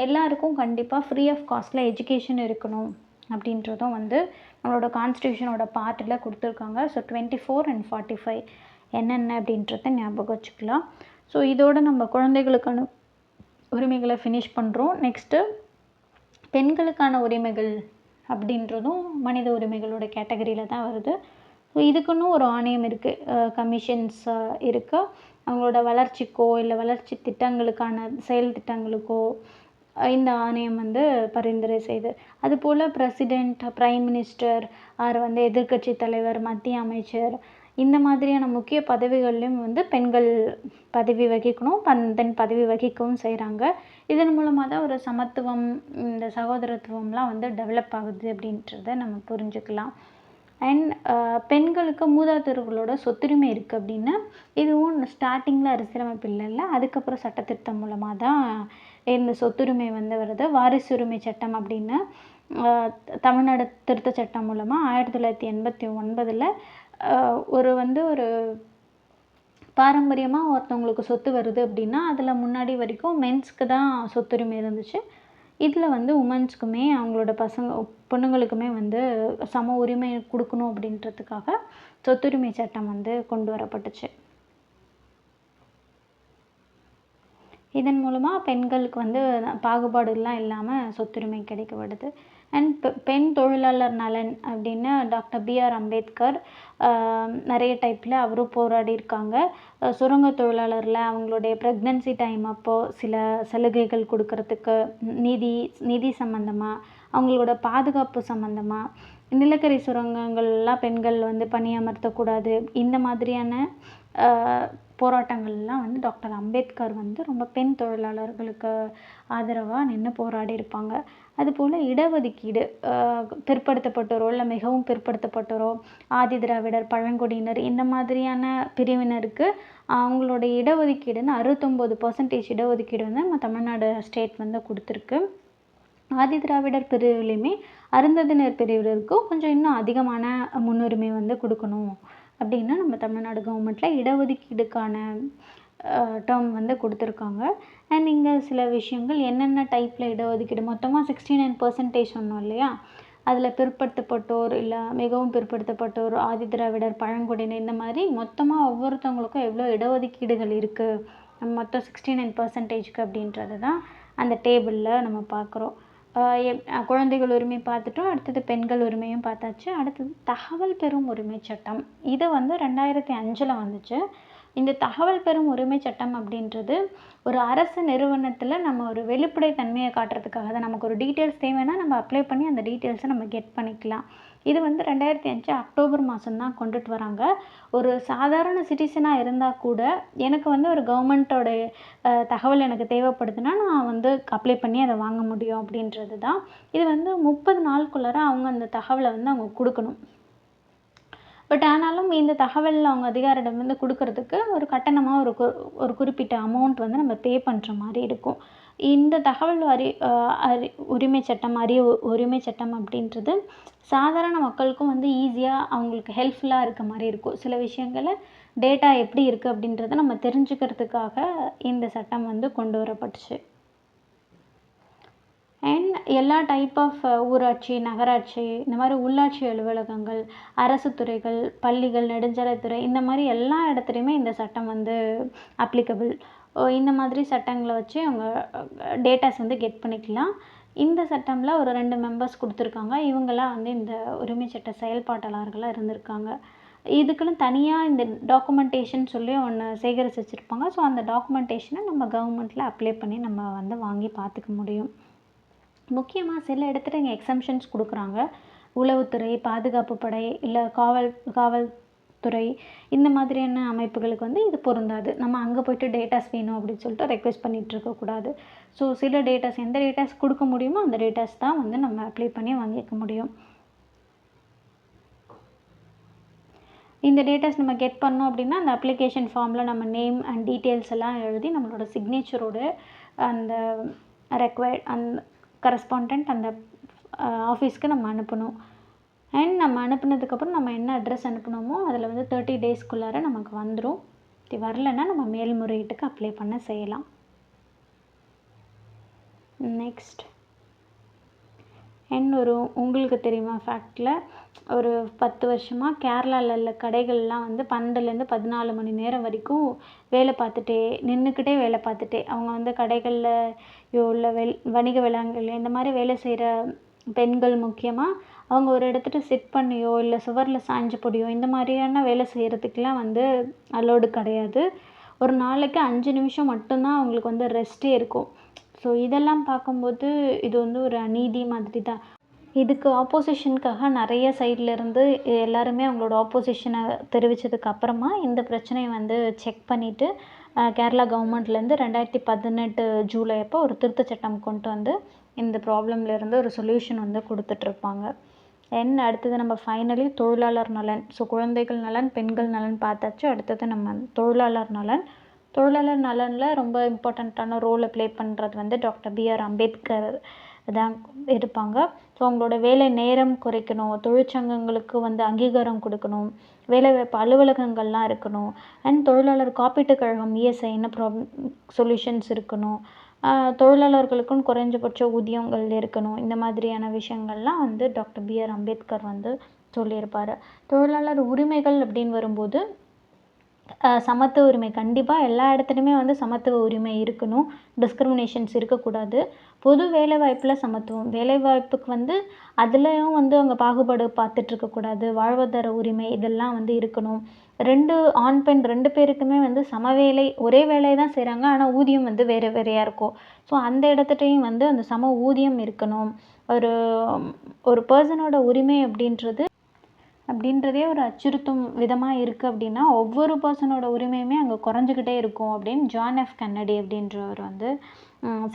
A: எல்லாருக்கும் கண்டிப்பாக ஃப்ரீ ஆஃப் காஸ்ட்டில் எஜுகேஷன் இருக்கணும் அப்படின்றதும் வந்து நம்மளோட கான்ஸ்டியூஷனோட பார்ட்டில் கொடுத்துருக்காங்க. ஸோ 24 அண்ட் 45 என்னென்ன அப்படின்றத ஞாபகம் வச்சுக்கலாம். ஸோ இதோடு நம்ம குழந்தைகளுக்கான உரிமைகளை ஃபினிஷ் பண்ணுறோம். நெக்ஸ்ட்டு பெண்களுக்கான உரிமைகள் அப்படின்றதும் மனித உரிமைகளோட கேட்டகரியில் தான் வருது. ஸோ இதுக்குன்னு ஒரு ஆணையம் இருக்குது, கமிஷன்ஸ் இருக்குது. அவங்களோட வளர்ச்சிக்கோ இல்லை வளர்ச்சி திட்டங்களுக்கான செயல் திட்டங்களுக்கோ இந்த ஆணையம் வந்து பரிந்துரை செய்து. அதுபோல் பிரசிடெண்ட், பிரைம் மினிஸ்டர் ஆர் வந்து எதிர்க்கட்சி தலைவர், மத்திய அமைச்சர் இந்த மாதிரியான முக்கிய பதவிகள்லையும் வந்து பெண்கள் பதவி வகிக்கணும், தென் பதவி வகிக்கவும் செய்கிறாங்க. இதன் மூலமாக தான் ஒரு சமத்துவம், இந்த சகோதரத்துவம்லாம் வந்து டெவலப் ஆகுது அப்படின்றத நம்ம புரிஞ்சுக்கலாம். அண்ட் பெண்களுக்கு மூதாதையர்களோட சொத்துரிமை இருக்குது அப்படின்னா இதுவும் ஸ்டார்டிங்கில் அரசியலமைப்பு இல்லைல்ல, அதுக்கப்புறம் சட்டத்திருத்தம் மூலமாக தான் இந்த சொத்துரிமை வந்து வருது. வாரிசுரிமை சட்டம் அப்படின்னு தமிழ்நாடு திருத்த சட்டம் மூலமாக 1989 ஒரு பாரம்பரியமாக ஒருத்தவங்களுக்கு சொத்து வருது அப்படின்னா அதில் முன்னாடி வரைக்கும் மென்ஸ்க்கு தான் சொத்துரிமை இருந்துச்சு. இதில் வந்து உமன்ஸ்க்குமே அவங்களோட பொண்ணுங்களுக்குமே வந்து சம உரிமை கொடுக்கணும் அப்படின்றதுக்காக சொத்துரிமை சட்டம் வந்து கொண்டு வரப்பட்டுச்சு. இதன் மூலமாக பெண்களுக்கு வந்து பாகுபாடுலாம் இல்லாமல் சொத்துரிமை கிடைக்கப்படுது. அண்ட் பெண் தொழிலாளர் நலன் அப்படின்னு டாக்டர் B.R. அம்பேத்கர் நிறைய டைப்பில் அவரும் போராடி இருக்காங்க. சுரங்க தொழிலாளரில் அவங்களுடைய ப்ரெக்னன்சி டைம் அப்போது சில சலுகைகள் கொடுக்கறதுக்கு, நிதி சம்மந்தமாக, அவங்களோட பாதுகாப்பு சம்மந்தமாக, நிலக்கரி சுரங்கங்கள்லாம் பெண்கள் வந்து பணியமர்த்தக்கூடாது, இந்த மாதிரியான போராட்டங்கள்லாம் வந்து டாக்டர் அம்பேத்கர் வந்து ரொம்ப பெண் தொழிலாளர்களுக்கு ஆதரவாக நின்று போராடி இருப்பாங்க. அதுபோல் இடஒதுக்கீடு, பிற்படுத்தப்பட்டோரோ இல்லை மிகவும் பிற்படுத்தப்பட்டோரோ, ஆதி திராவிடர், பழங்குடியினர் இந்த மாதிரியான பிரிவினருக்கு அவங்களுடைய இடஒதுக்கீடுன்னு 69% இடஒதுக்கீடு வந்து நம்ம தமிழ்நாடு ஸ்டேட் வந்து கொடுத்துருக்கு. ஆதி திராவிடர் பிரிவுலையுமே அருந்ததினர் பிரிவினருக்கும் கொஞ்சம் இன்னும் அதிகமான முன்னுரிமை வந்து கொடுக்கணும் அப்படின்னு நம்ம தமிழ்நாடு கவர்மெண்ட்டில் இடஒதுக்கீடுக்கான டேர்ம் வந்து கொடுத்துருக்காங்க. அண்ட் இங்கே சில விஷயங்கள் என்னென்ன டைப்பில் இடஒதுக்கீடு, மொத்தமாக 69% சொன்னோம் இல்லையா, அதில் பிற்படுத்தப்பட்டோர் இல்லை மிகவும் பிற்படுத்தப்பட்டோர், ஆதி திராவிடர், பழங்குடியினர் இந்த மாதிரி மொத்தமாக ஒவ்வொருத்தவங்களுக்கும் எவ்வளோ இடஒதுக்கீடுகள் இருக்குது மொத்தம் 69%க்கு அப்படின்றது தான் அந்த டேபிளில் நம்ம பார்க்குறோம். குழந்தைகள் உரிமை பார்த்துட்டோம், அடுத்தது பெண்கள் உரிமையும் பார்த்தாச்சு. அடுத்தது தகவல் பெறும் உரிமை சட்டம். இது வந்து 2005 வந்துச்சு. இந்த தகவல் பெறும் உரிமை சட்டம் அப்படின்றது ஒரு அரசு நிறுவனத்தில் நம்ம ஒரு வெளிப்படைத்தன்மையை காட்டுறதுக்காக தான். நமக்கு ஒரு டீட்டெயில்ஸ் தேவைன்னா நம்ம அப்ளை பண்ணி அந்த டீட்டெயில்ஸை நம்ம கெட் பண்ணிக்கலாம். இது வந்து 2005 அக்டோபர் மாதம்தான் கொண்டுட்டு வராங்க. ஒரு சாதாரண சிட்டிசனாக இருந்தால் கூட எனக்கு வந்து ஒரு கவர்மெண்ட்டோட தகவல் எனக்கு தேவைப்படுதுன்னா நான் வந்து அப்ளை பண்ணி அதை வாங்க முடியும் அப்படின்றது தான். இது வந்து 30 நாளுக்குள்ளார அவங்க அந்த தகவலை வந்து அவங்க கொடுக்கணும். பட் ஆனாலும் இந்த தகவல் அவங்க அதிகாரிடம் வந்து கொடுக்கறதுக்கு ஒரு கட்டணமாக ஒரு குறிப்பிட்ட அமௌண்ட் வந்து நம்ம பே பண்ணுற மாதிரி இருக்கும். இந்த தகவல் உரிமை சட்டம், உரிமை சட்டம் அப்படின்றது சாதாரண மக்களுக்கும் வந்து ஈஸியாக அவங்களுக்கு ஹெல்ப்ஃபுல்லாக இருக்க மாதிரி இருக்கும். சில விஷயங்களை டேட்டா எப்படி இருக்குது அப்படின்றத நம்ம தெரிஞ்சுக்கிறதுக்காக இந்த சட்டம் வந்து கொண்டு வரப்பட்டுச்சு. அண்ட் எல்லா டைப் ஆஃப் ஊராட்சி, நகராட்சி, இந்த மாதிரி உள்ளாட்சி அலுவலகங்கள், அரசு துறைகள், பள்ளிகள், நெடுஞ்சாலைத்துறை இந்த மாதிரி எல்லா இடத்துலையுமே இந்த சட்டம் வந்து அப்ளிகபிள். இந்த மாதிரி சட்டங்களை வச்சு அவங்க டேட்டாஸ் வந்து கெட் பண்ணிக்கலாம். இந்த சட்டமில் ஒரு 2 மெம்பர்ஸ் கொடுத்துருக்காங்க. இவங்கெல்லாம் வந்து இந்த உரிமை சட்ட செயல்பாட்டாளர்களாக இருந்திருக்காங்க. இதுக்குன்னு தனியாக இந்த டாக்குமெண்டேஷன் சொல்லி ஒன்று சேகரித்து வச்சுருப்பாங்க. ஸோ அந்த டாக்குமெண்டேஷனை நம்ம கவர்மெண்ட்டில் அப்ளை பண்ணி நம்ம வந்து வாங்கி பார்த்துக்க முடியும். முக்கியமாக சில இடத்துல இங்கே எக்ஸம்ஷன்ஸ் கொடுக்குறாங்க. உளவுத்துறை, பாதுகாப்பு படை, இல்லை காவல்துறை இந்த மாதிரியான அமைப்புகளுக்கு வந்து இது பொருந்தாது. நம்ம அங்கே போய்ட்டு டேட்டாஸ் வேணும் அப்படின்னு சொல்லிட்டு ரெக்வெஸ்ட் பண்ணிகிட்டு இருக்கக்கூடாது. ஸோ சில டேட்டாஸ் எந்த டேட்டாஸ் கொடுக்க முடியுமோ அந்த டேட்டாஸ் தான் வந்து நம்ம அப்ளை பண்ணி வாங்கிக்க முடியும். இந்த டேட்டாஸ் நம்ம கெட் பண்ணோம் அப்படின்னா அந்த அப்ளிகேஷன் ஃபார்மில் நம்ம நேம் அண்ட் டீட்டெயில்ஸ் எல்லாம் எழுதி நம்மளோட சிக்னேச்சரோட அந்த அந்த கரஸ்பாண்டன்ட் அந்த ஆஃபீஸ்க்கு நம்ம அனுப்பணும். அண்ட் நம்ம அனுப்புனதுக்கப்புறம் நம்ம என்ன அட்ரஸ் அனுப்பினோமோ அதில் வந்து 30 டேஸ்க்குள்ளார நமக்கு வந்துடும். இது வரலைன்னா நம்ம மேல்முறையீட்டுக்கு அப்ளை பண்ண செய்யலாம். நெக்ஸ்ட் ஒரு உங்களுக்கு தெரியுமா ஃபேக்டில் ஒரு 10 வருஷமாக கேரளாவில் உள்ள கடைகள்லாம் வந்து 12லேருந்து 14 மணி நேரம் வரைக்கும் வேலை பார்த்துட்டே நின்றுக்கிட்டே வேலை பார்த்துட்டே அவங்க வந்து கடைகளில் உள்ள வணிக வளாகங்கள் இந்த மாதிரி வேலை செய்கிற பெண்கள் முக்கியமாக அவங்க ஒரு இடத்துல செட் பண்ணியோ இல்லை சுவரில் சாய்ஞ்சு பொடியோ இந்த மாதிரியான வேலை செய்கிறதுக்கெலாம் வந்து அலோடு கிடையாது. ஒரு நாளைக்கு 5 நிமிஷம் மட்டும்தான் அவங்களுக்கு வந்து ரெஸ்ட்டே இருக்கும். ஸோ இதெல்லாம் பார்க்கும்போது இது வந்து ஒரு அநீதி மாதிரி தான். இதுக்கு ஆப்போசிஷனுக்காக நிறைய சைட்லேருந்து எல்லாருமே அவங்களோட ஆப்போசிஷனை தெரிவித்ததுக்கு அப்புறமா இந்த பிரச்சனையை வந்து செக் பண்ணிவிட்டு கேரளா கவர்மெண்ட்லேருந்து 2018 ஜூலை அப்போ ஒரு திருத்தச் சட்டம் கொண்டு வந்து இந்த ப்ராப்ளம்லேருந்து ஒரு சொல்யூஷன் வந்து கொடுத்துட்ருப்பாங்க. அடுத்தது நம்ம ஃபைனலி தொழிலாளர் நலன். ஸோ குழந்தைகள் நலன், பெண்கள் நலன் பார்த்தாச்சு. அடுத்தது நம்ம தொழிலாளர் நலன். தொழிலாளர் நலனில் ரொம்ப இம்பார்ட்டண்ட்டான ரோலை ப்ளே பண்ணுறது வந்து டாக்டர் B.R. அம்பேத்கர் தான் இருப்பாங்க. ஸோ அவங்களோட வேலை நேரம் குறைக்கணும், தொழிற்சங்கங்களுக்கு வந்து அங்கீகாரம் கொடுக்கணும், வேலைவாய்ப்பு அலுவலகங்கள்லாம் இருக்கணும், அண்ட் தொழிலாளர் காப்பீட்டுக் கழகம் ESI என்ன சொல்யூஷன்ஸ் இருக்கணும், தொழிலாளர்களுக்கும் குறைஞ்சபட்ச ஊதியங்கள் இருக்கணும். இந்த மாதிரியான விஷயங்கள்லாம் வந்து டாக்டர் B.R. அம்பேத்கர் வந்து சொல்லியிருப்பார். தொழிலாளர் உரிமைகள் அப்படின்னு வரும்போது சமத்துவ உரிமை கண்டிப்பாக எல்லா இடத்துலையுமே வந்து சமத்துவ உரிமை இருக்கணும். டிஸ்கிரிமினேஷன்ஸ் இருக்கக்கூடாது. பொது வேலைவாய்ப்பில் சமத்துவம். வேலைவாய்ப்புக்கு வந்து அதுலேயும் வந்து அவங்க பாகுபாடு பார்த்துட்ருக்கக்கூடாது. வாழ்வாதார உரிமை இதெல்லாம் வந்து இருக்கணும். ஆண் பெண் 2 பேருக்குமே வந்து சமவேலை ஒரே வேலையை தான் செய்கிறாங்க. ஆனால் ஊதியம் வந்து வேறு வேறையாக இருக்கும். ஸோ அந்த இடத்துட்டையும் வந்து அந்த சம ஊதியம் இருக்கணும். ஒரு பர்சனோட உரிமை அப்படின்றதே ஒரு அச்சுறுத்தும் விதமாக இருக்குது அப்படின்னா ஒவ்வொரு பர்சனோட உரிமையுமே அங்கே குறைஞ்சிக்கிட்டே இருக்கும் அப்படின்னு ஜான் எஃப் கென்னடி அப்படின்றவர் வந்து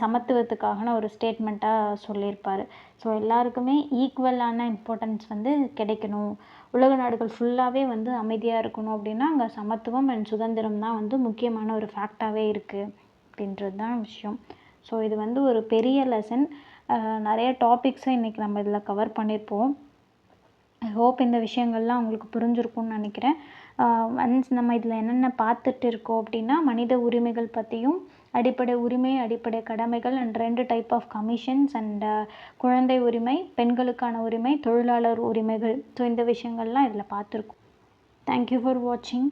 A: சமத்துவத்துக்கான ஒரு ஸ்டேட்மெண்ட்டாக சொல்லியிருப்பார். ஸோ எல்லாருக்குமே ஈக்குவலான இம்பார்ட்டன்ஸ் வந்து கிடைக்கணும். உலக நாடுகள் ஃபுல்லாகவே வந்து அமைதியாக இருக்கணும் அப்படின்னா அங்கே சமத்துவம் அண்ட் சுதந்திரம் தான் வந்து முக்கியமான ஒரு ஃபேக்டாகவே இருக்குது அப்படின்றது தான் விஷயம். ஸோ இது வந்து ஒரு பெரிய லெசன். நிறைய டாபிக்ஸை இன்றைக்கி நம்ம இதில் கவர் பண்ணியிருப்போம். ஐ ஹோப் இந்த விஷயங்கள்லாம் உங்களுக்கு புரிஞ்சிருக்கும்னு நினைக்கிறேன். ஒன்ஸ் நம்ம இதில் என்னென்ன பார்த்துட்டு இருக்கோம் அப்படின்னா மனித உரிமைகள் பற்றியும் அடிப்படை உரிமை, அடிப்படை கடமைகள் and 2 type of commissions and குழந்தை உரிமை, பெண்களுக்கான உரிமை, தொழிலாளர் உரிமைகள். ஸோ இந்த விஷயங்கள்லாம் இதில் பார்த்துருக்கோம். தேங்க்யூ ஃபார் வாட்சிங்.